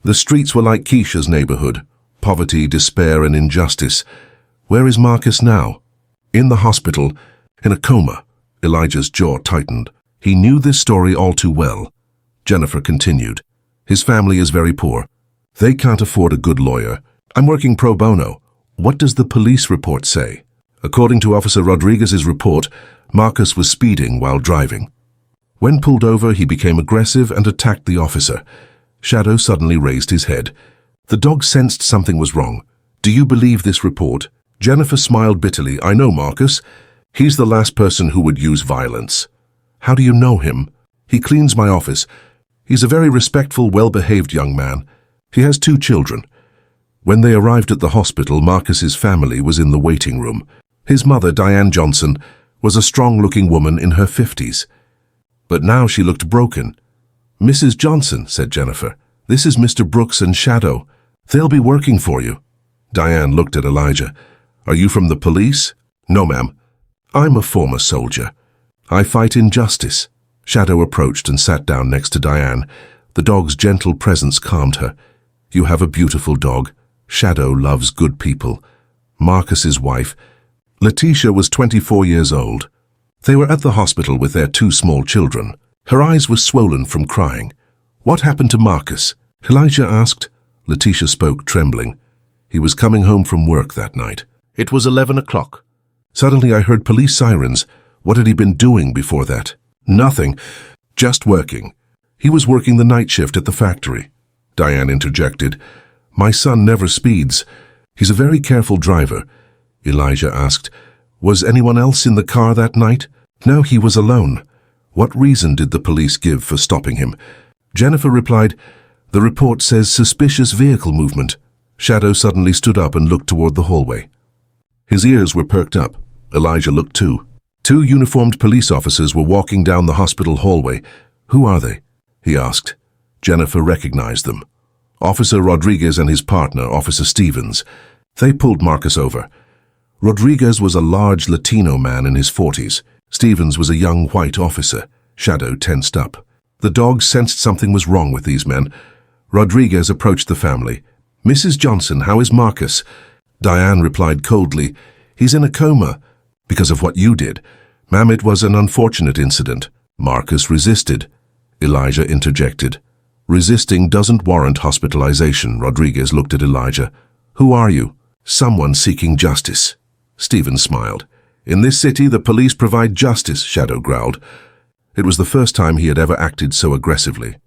A: The streets were like Keisha's neighborhood. Poverty, despair, and injustice. Where is Marcus now? In the hospital. In a coma. Elijah's jaw tightened. He knew this story all too well. Jennifer continued. His family is very poor. They can't afford a good lawyer. I'm working pro bono. What does the police report say? According to Officer Rodriguez's report, Marcus was speeding while driving. When pulled over, he became aggressive and attacked the officer. Shadow suddenly raised his head. The dog sensed something was wrong. Do you believe this report? Jennifer smiled bitterly. I know Marcus. He's the last person who would use violence. How do you know him? He cleans my office. He's a very respectful, well-behaved young man. He has 2 children. When they arrived at the hospital, Marcus's family was in the waiting room. His mother, Diane Johnson, was a strong-looking woman in her 50s. But now she looked broken. Mrs. Johnson, said Jennifer, this is Mr. Brooks and Shadow. They'll be working for you. Diane looked at Elijah. Are you from the police? No, ma'am. I'm a former soldier. I fight injustice. Shadow approached and sat down next to Diane. The dog's gentle presence calmed her. You have a beautiful dog. Shadow loves good people. Marcus's wife, Letitia, was 24 years old. They were at the hospital with their 2 small children. Her eyes were swollen from crying. What happened to Marcus? Elijah asked. Letitia spoke, trembling. He was coming home from work that night. It was 11 o'clock. Suddenly I heard police sirens. What had he been doing before that? Nothing. Just working. He was working the night shift at the factory. Diane interjected. My son never speeds. He's a very careful driver. Elijah asked. Was anyone else in the car that night? No, he was alone. What reason did the police give for stopping him? Jennifer replied, the report says suspicious vehicle movement. Shadow suddenly stood up and looked toward the hallway. His ears were perked up. Elijah looked too. 2 uniformed police officers were walking down the hospital hallway. Who are they? He asked. Jennifer recognized them. Officer Rodriguez and his partner, Officer Stevens. They pulled Marcus over. Rodriguez was a large Latino man in his 40s. Stevens was a young white officer. Shadow tensed up. The dog sensed something was wrong with these men. Rodriguez approached the family. Mrs. Johnson, how is Marcus? Diane replied coldly, he's in a coma. Because of what you did. Ma'am, it was an unfortunate incident. Marcus resisted. Elijah interjected. Resisting doesn't warrant hospitalization. Rodriguez looked at Elijah. Who are you? Someone seeking justice. Stephen smiled. In this city, the police provide justice, Shadow growled. It was the first time he had ever acted so aggressively.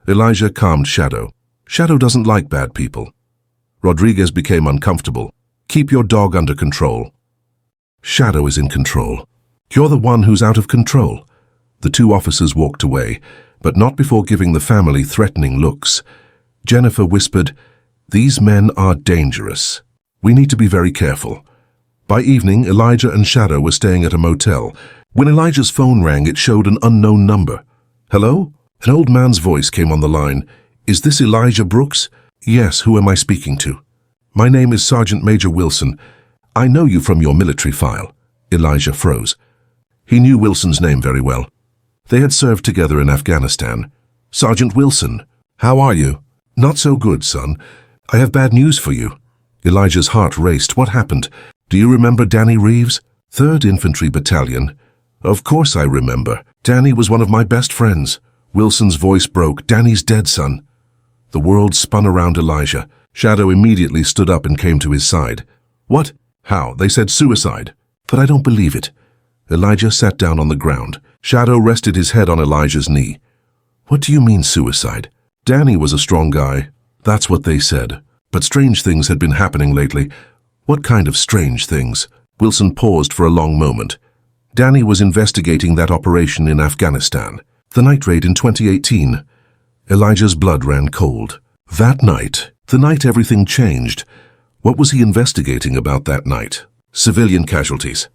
A: Elijah calmed Shadow. Shadow doesn't like bad people. Rodriguez became uncomfortable. Keep your dog under control. Shadow is in control. You're the one who's out of control. The 2 officers walked away, but not before giving the family threatening looks. Jennifer whispered, these men are dangerous. We need to be very careful. By evening, Elijah and Shadow were staying at a motel. When Elijah's phone rang, it showed an unknown number. Hello? An old man's voice came on the line. Is this Elijah Brooks? Yes, who am I speaking to? My name is Sergeant Major Wilson. I know you from your military file. Elijah froze. He knew Wilson's name very well. They had served together in Afghanistan. Sergeant Wilson, how are you? Not so good, son. I have bad news for you. Elijah's heart raced. What happened? Do you remember Danny Reeves? 3rd Infantry Battalion. Of course I remember. Danny was one of my best friends. Wilson's voice broke. Danny's dead, son. The world spun around Elijah. Shadow immediately stood up and came to his side. What? How? They said suicide. But I don't believe it. Elijah sat down on the ground. Shadow rested his head on Elijah's knee. What do you mean suicide? Danny was a strong guy. That's what they said. But strange things had been happening lately. What kind of strange things? Wilson paused for a long moment. Danny was investigating that operation in Afghanistan. The night raid in 2018. Elijah's blood ran cold. That night, the night everything changed. What was he investigating about that night? Civilian casualties.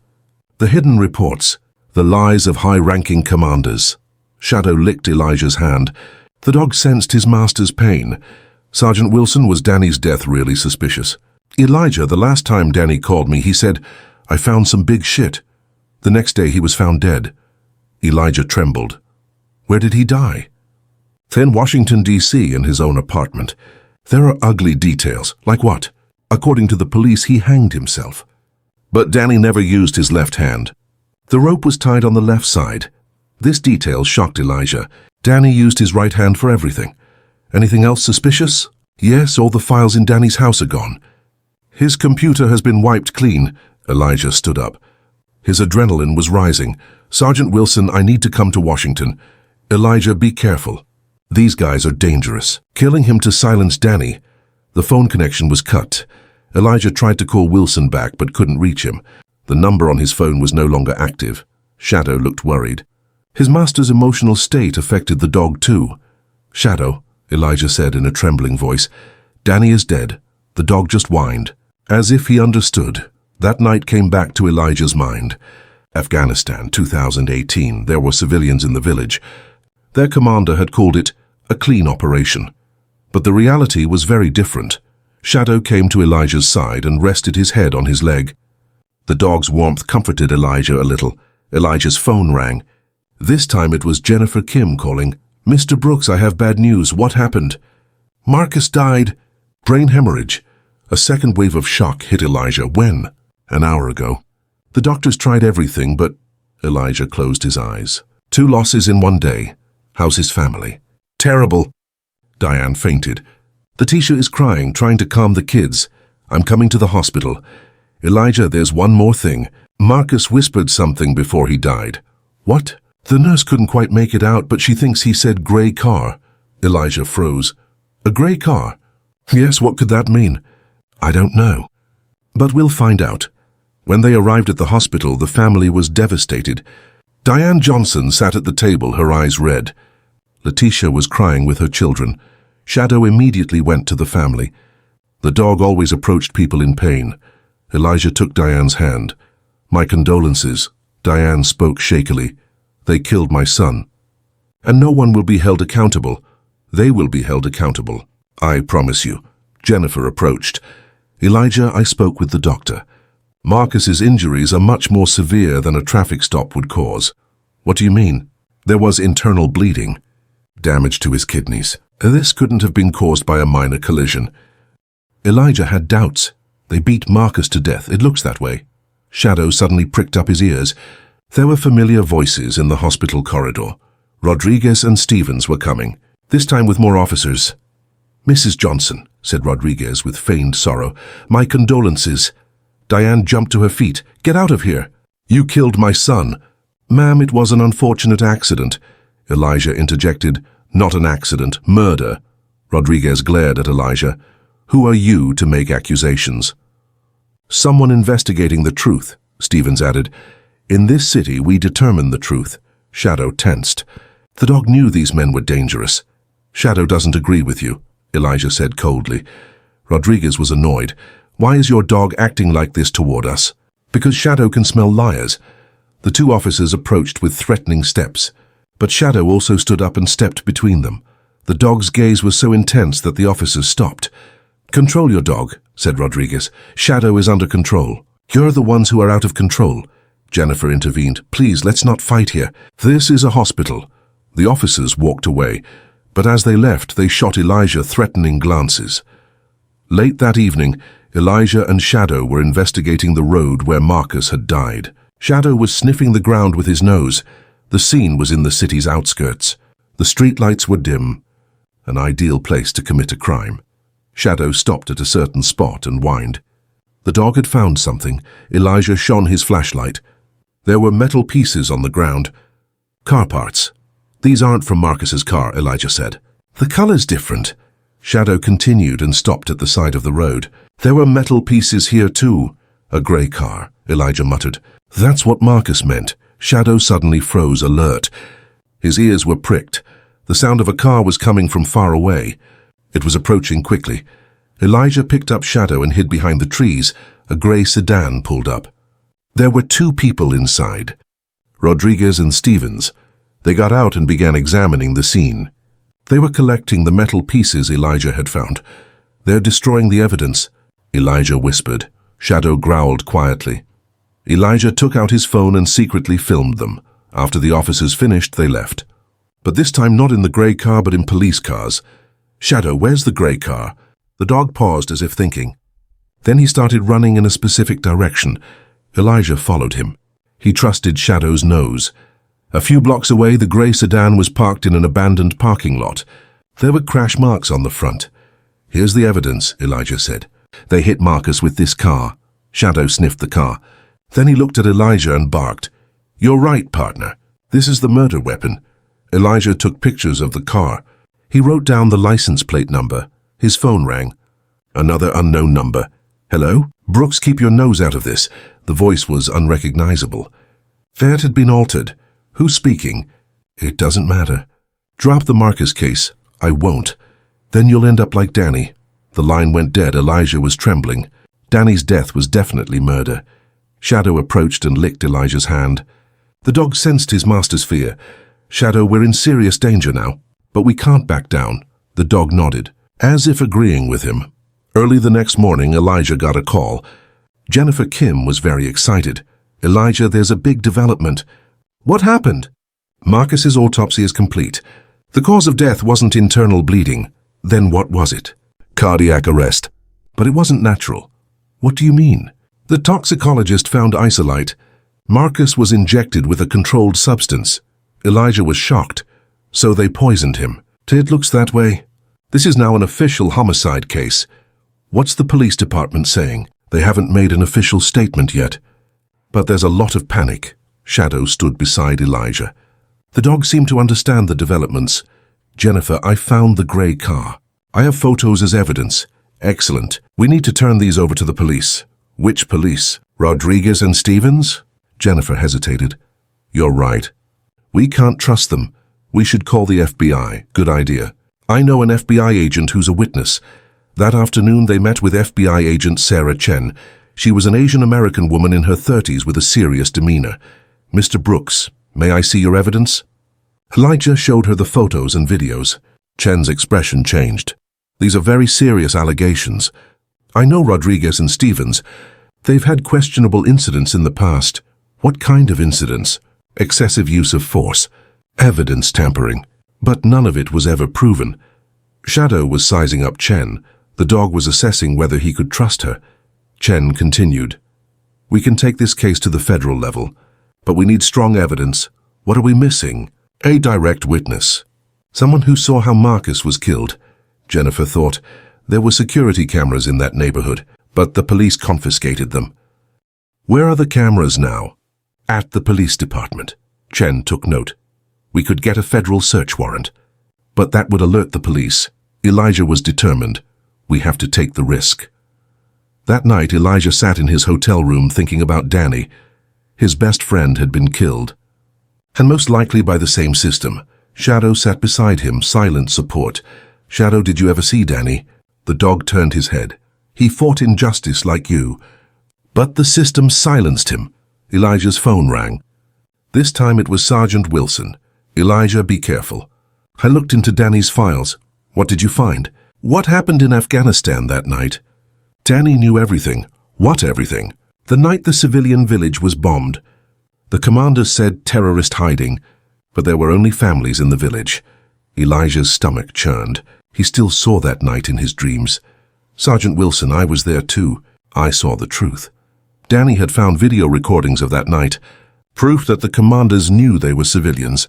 A: The hidden reports. The lies of high-ranking commanders. Shadow licked Elijah's hand. The dog sensed his master's pain. Sergeant Wilson, was Danny's death really suspicious? Elijah, the last time Danny called me, he said, I found some big shit. The next day he was found dead. Elijah trembled. Where did he die? In Washington, D.C., in his own apartment. There are ugly details. Like what? According to the police, he hanged himself. But Danny never used his left hand. The rope was tied on the left side. This detail shocked Elijah. Danny used his right hand for everything. Anything else suspicious? Yes, all the files in Danny's house are gone. His computer has been wiped clean. Elijah stood up. His adrenaline was rising. Sergeant Wilson, I need to come to Washington. Elijah, be careful. These guys are dangerous. Killing him to silence Danny. The phone connection was cut. Elijah tried to call Wilson back but couldn't reach him. The number on his phone was no longer active. Shadow looked worried. His master's emotional state affected the dog too. Shadow, Elijah said in a trembling voice, Danny is dead. The dog just whined. As if he understood. That night came back to Elijah's mind. Afghanistan, 2018. There were civilians in the village. Their commander had called it a clean operation. But the reality was very different. Shadow came to Elijah's side and rested his head on his leg. The dog's warmth comforted Elijah a little. Elijah's phone rang. This time it was Jennifer Kim calling. Mr. Brooks, I have bad news. What happened? Marcus died. Brain hemorrhage. A second wave of shock hit Elijah. When? An hour ago. The doctors tried everything, but Elijah closed his eyes. 2 losses in one day. How's his family? Terrible. Diane fainted. Letitia is crying, trying to calm the kids. I'm coming to the hospital. Elijah, there's one more thing. Marcus whispered something before he died. What? The nurse couldn't quite make it out, but she thinks he said gray car. Elijah froze. A gray car? Yes, what could that mean? I don't know. But we'll find out. When they arrived at the hospital, the family was devastated. Diane Johnson sat at the table, her eyes red. Letitia was crying with her children. Shadow immediately went to the family. The dog always approached people in pain. Elijah took Diane's hand. My condolences. Diane spoke shakily. They killed my son. And no one will be held accountable. They will be held accountable. I promise you. Jennifer approached. Elijah, I spoke with the doctor. Marcus's injuries are much more severe than a traffic stop would cause. What do you mean? There was internal bleeding. Damage to his kidneys. This couldn't have been caused by a minor collision. Elijah had doubts. They beat Marcus to death. It looks that way. Shadow suddenly pricked up his ears. There were familiar voices in the hospital corridor. Rodriguez and Stevens were coming, this time with more officers. Mrs. Johnson, said Rodriguez with feigned sorrow, my condolences. Diane jumped to her feet. Get out of here. You killed my son. Ma'am, it was an unfortunate accident. Elijah interjected. Not an accident, murder. Rodriguez glared at Elijah. Who are you to make accusations? Someone investigating the truth, Stevens added. In this city, we determine the truth. Shadow tensed. The dog knew these men were dangerous. Shadow doesn't agree with you, Elijah said coldly. Rodriguez was annoyed. Why is your dog acting like this toward us? Because Shadow can smell liars. The 2 officers approached with threatening steps, but Shadow also stood up and stepped between them. The dog's gaze was so intense that the officers stopped. Control your dog, said Rodriguez. Shadow is under control. You're the ones who are out of control. Jennifer intervened. Please, let's not fight here. This is a hospital. The officers walked away, but as they left, they shot Elijah threatening glances. Late that evening, Elijah and Shadow were investigating the road where Marcus had died. Shadow was sniffing the ground with his nose. The scene was in the city's outskirts. The streetlights were dim, an ideal place to commit a crime. Shadow stopped at a certain spot and whined. The dog had found something. Elijah shone his flashlight. There were metal pieces on the ground. Car parts. These aren't from Marcus's car, Elijah said. The color's different. Shadow continued and stopped at the side of the road. There were metal pieces here too. A gray car, Elijah muttered. That's what Marcus meant. Shadow suddenly froze alert. His ears were pricked. The sound of a car was coming from far away. It was approaching quickly. Elijah picked up Shadow and hid behind the trees. A gray sedan pulled up. There were 2 people inside, Rodriguez and Stevens. They got out and began examining the scene. They were collecting the metal pieces Elijah had found. They're destroying the evidence, Elijah whispered. Shadow growled quietly. Elijah took out his phone and secretly filmed them. After the officers finished, they left. But this time not in the gray car, but in police cars. Shadow, where's the gray car? The dog paused as if thinking. Then he started running in a specific direction. Elijah followed him. He trusted Shadow's nose. A few blocks away, the grey sedan was parked in an abandoned parking lot. There were crash marks on the front. "Here's the evidence," Elijah said. "They hit Marcus with this car." Shadow sniffed the car. Then he looked at Elijah and barked, "You're right, partner. This is the murder weapon." Elijah took pictures of the car. He wrote down the license plate number. His phone rang. Another unknown number. "Hello? Brooks, keep your nose out of this." The voice was unrecognizable. That had been altered. "Who's speaking?" "It doesn't matter." "Drop the Marcus case." "I won't. Then you'll end up like Danny." The line went dead. Elijah was trembling. Danny's death was definitely murder. Shadow approached and licked Elijah's hand. The dog sensed his master's fear. "Shadow, we're in serious danger now, but we can't back down." The dog nodded, as if agreeing with him. Early the next morning, Elijah got a call. Jennifer Kim was very excited. "Elijah, there's a big development." "What happened?" "Marcus's autopsy is complete. The cause of death wasn't internal bleeding." "Then what was it?" "Cardiac arrest." "But it wasn't natural." "What do you mean?" "The toxicologist found isolite. Marcus was injected with a controlled substance." Elijah was shocked. "So they poisoned him." "It looks that way." "This is now an official homicide case." "What's the police department saying?" "They haven't made an official statement yet." "But there's a lot of panic." Shadow stood beside Elijah. The dog seemed to understand the developments. "Jennifer, I found the grey car. I have photos as evidence." "Excellent. We need to turn these over to the police." "Which police? Rodriguez and Stevens?" Jennifer hesitated. "You're right. We can't trust them. We should call the FBI." "Good idea. I know an FBI agent who's a witness." That afternoon they met with FBI agent Sarah Chen. She was an Asian-American woman in her 30s with a serious demeanor. "Mr. Brooks, may I see your evidence?" Elijah showed her the photos and videos. Chen's expression changed. "These are very serious allegations. I know Rodriguez and Stevens. They've had questionable incidents in the past." "What kind of incidents?" "Excessive use of force, evidence tampering. But none of it was ever proven." Shadow was sizing up Chen. The dog was assessing whether he could trust her. Chen continued, "We can take this case to the federal level, but we need strong evidence. What are we missing?" "A direct witness. Someone who saw how Marcus was killed." Jennifer thought. There were security cameras in that neighborhood, but the police confiscated them. "Where are the cameras now?" "At the police department." Chen took note. "We could get a federal search warrant, but that would alert the police." Elijah was determined. "We have to take the risk." That night, Elijah sat in his hotel room thinking about Danny. His best friend had been killed, and most likely by the same system. Shadow sat beside him, silent support. "Shadow, did you ever see Danny?" The dog turned his head. "He fought injustice like you, but the system silenced him." Elijah's phone rang. This time it was Sergeant Wilson. "Elijah, be careful. I looked into Danny's files." "What did you find?" "What happened in Afghanistan that night?" "Danny knew everything." "What everything?" "The night the civilian village was bombed. The commander said terrorist hiding, but there were only families in the village." Elijah's stomach churned. He still saw that night in his dreams. "Sergeant Wilson, I was there too. I saw the truth." Danny had found video recordings of that night, proof that the commanders knew they were civilians.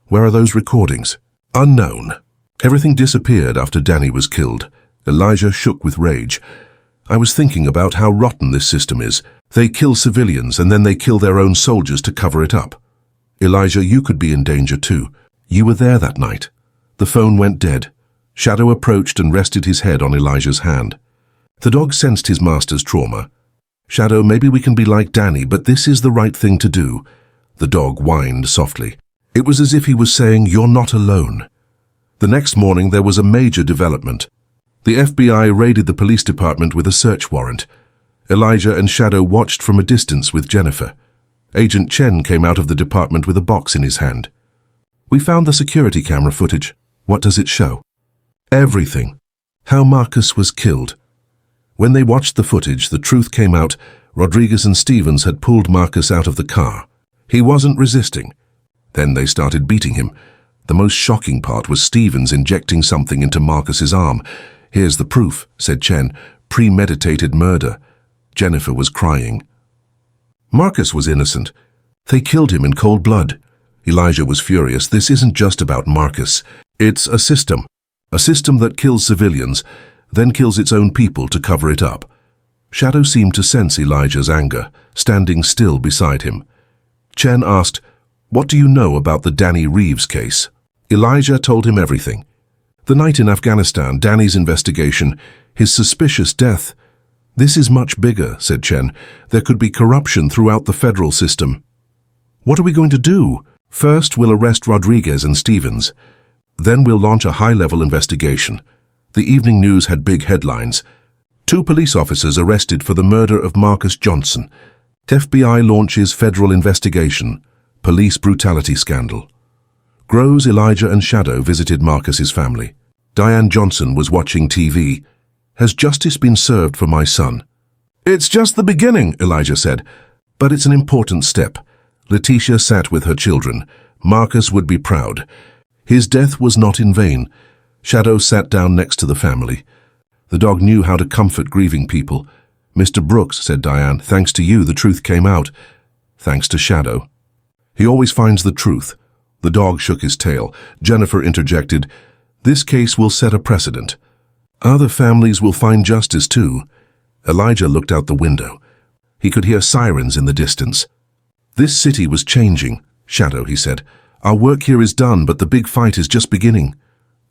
A: "Where are those recordings?" "Unknown." Everything disappeared after Danny was killed. Elijah shook with rage. "I was thinking about how rotten this system is. They kill civilians and then they kill their own soldiers to cover it up." "Elijah, you could be in danger too. You were there that night." The phone went dead. Shadow approached and rested his head on Elijah's hand. The dog sensed his master's trauma. "Shadow, maybe we can be like Danny, but this is the right thing to do." The dog whined softly. It was as if he was saying, "You're not alone." The next morning there was a major development. The FBI raided the police department with a search warrant. Elijah and Shadow watched from a distance with Jennifer. Agent Chen came out of the department with a box in his hand. "We found the security camera footage." "What does it show?" "Everything. How Marcus was killed." When they watched the footage, the truth came out. Rodriguez and Stevens had pulled Marcus out of the car. He wasn't resisting. Then they started beating him. The most shocking part was Stevens injecting something into Marcus's arm. "Here's the proof," said Chen. "Premeditated murder." Jennifer was crying. Marcus was innocent. They killed him in cold blood. Elijah was furious. This isn't just about Marcus. It's a system. A system that kills civilians, then kills its own people to cover it up. Shadow seemed to sense Elijah's anger, standing still beside him. Chen asked, "What do you know about the Danny Reeves case?" Elijah told him everything. The night in Afghanistan, Danny's investigation, his suspicious death. "This is much bigger," said Chen. "There could be corruption throughout the federal system." "What are we going to do?" "First, we'll arrest Rodriguez and Stevens. Then we'll launch a high-level investigation." The evening news had big headlines. 2 police officers arrested for the murder of Marcus Johnson. FBI launches federal investigation. Police brutality scandal. Groves, Elijah and Shadow visited Marcus's family. Diane Johnson was watching TV. "Has justice been served for my son?" "It's just the beginning," Elijah said. "But it's an important step." Letitia sat with her children. Marcus would be proud. His death was not in vain. Shadow sat down next to the family. The dog knew how to comfort grieving people. "Mr. Brooks," said Diane, "thanks to you, the truth came out." "Thanks to Shadow. He always finds the truth." The dog shook his tail. Jennifer interjected, "This case will set a precedent. Other families will find justice too." Elijah looked out the window. He could hear sirens in the distance. "This city was changing, Shadow," he said. "Our work here is done, but the big fight is just beginning."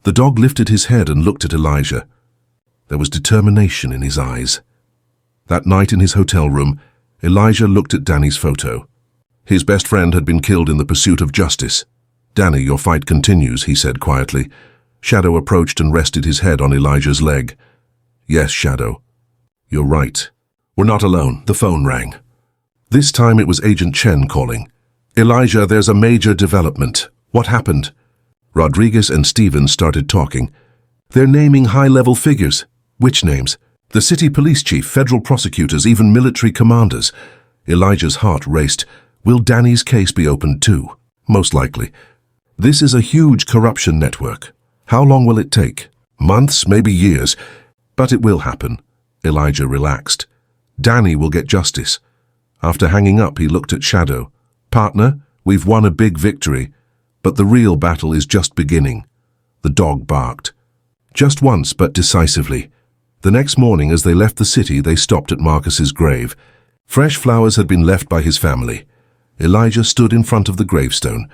A: The dog lifted his head and looked at Elijah. There was determination in his eyes. That night in his hotel room, Elijah looked at Danny's photo. His best friend had been killed in the pursuit of justice. "Danny, your fight continues," he said quietly. Shadow approached and rested his head on Elijah's leg. "Yes, Shadow. You're right. We're not alone." The phone rang. This time it was Agent Chen calling. "Elijah, there's a major development." "What happened?" Rodriguez and Stevens started talking. "They're naming high-level figures." "Which names?" "The city police chief, federal prosecutors, even military commanders." Elijah's heart raced. "Will Danny's case be opened too?" "Most likely. This is a huge corruption network. How long will it take?" "Months, maybe years. But it will happen." Elijah relaxed. "Danny will get justice." After hanging up, he looked at Shadow. "Partner, we've won a big victory, but the real battle is just beginning." The dog barked. Just once, but decisively. The next morning, as they left the city, they stopped at Marcus's grave. Fresh flowers had been left by his family. Elijah stood in front of the gravestone.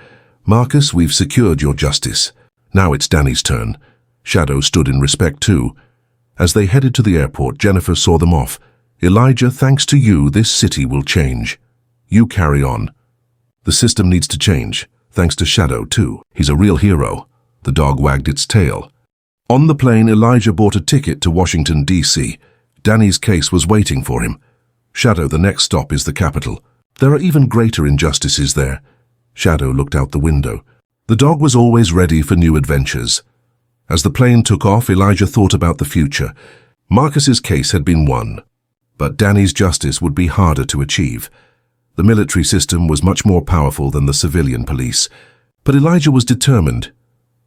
A: "Marcus, we've secured your justice. Now it's Danny's turn." Shadow stood in respect too. As they headed to the airport, Jennifer saw them off. "Elijah, thanks to you, this city will change. You carry on. The system needs to change, thanks to Shadow too. He's a real hero." The dog wagged its tail. On the plane, Elijah bought a ticket to Washington, D.C. Danny's case was waiting for him. "Shadow, the next stop is the capital. There are even greater injustices there." Shadow looked out the window. The dog was always ready for new adventures. As the plane took off, Elijah thought about the future. Marcus's case had been won, but Danny's justice would be harder to achieve. The military system was much more powerful than the civilian police. But Elijah was determined.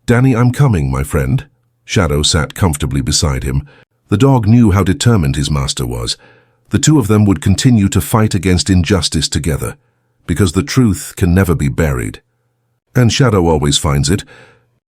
A: "Danny, I'm coming, my friend." Shadow sat comfortably beside him. The dog knew how determined his master was. The two of them would continue to fight against injustice together, because the truth can never be buried. And Shadow always finds it.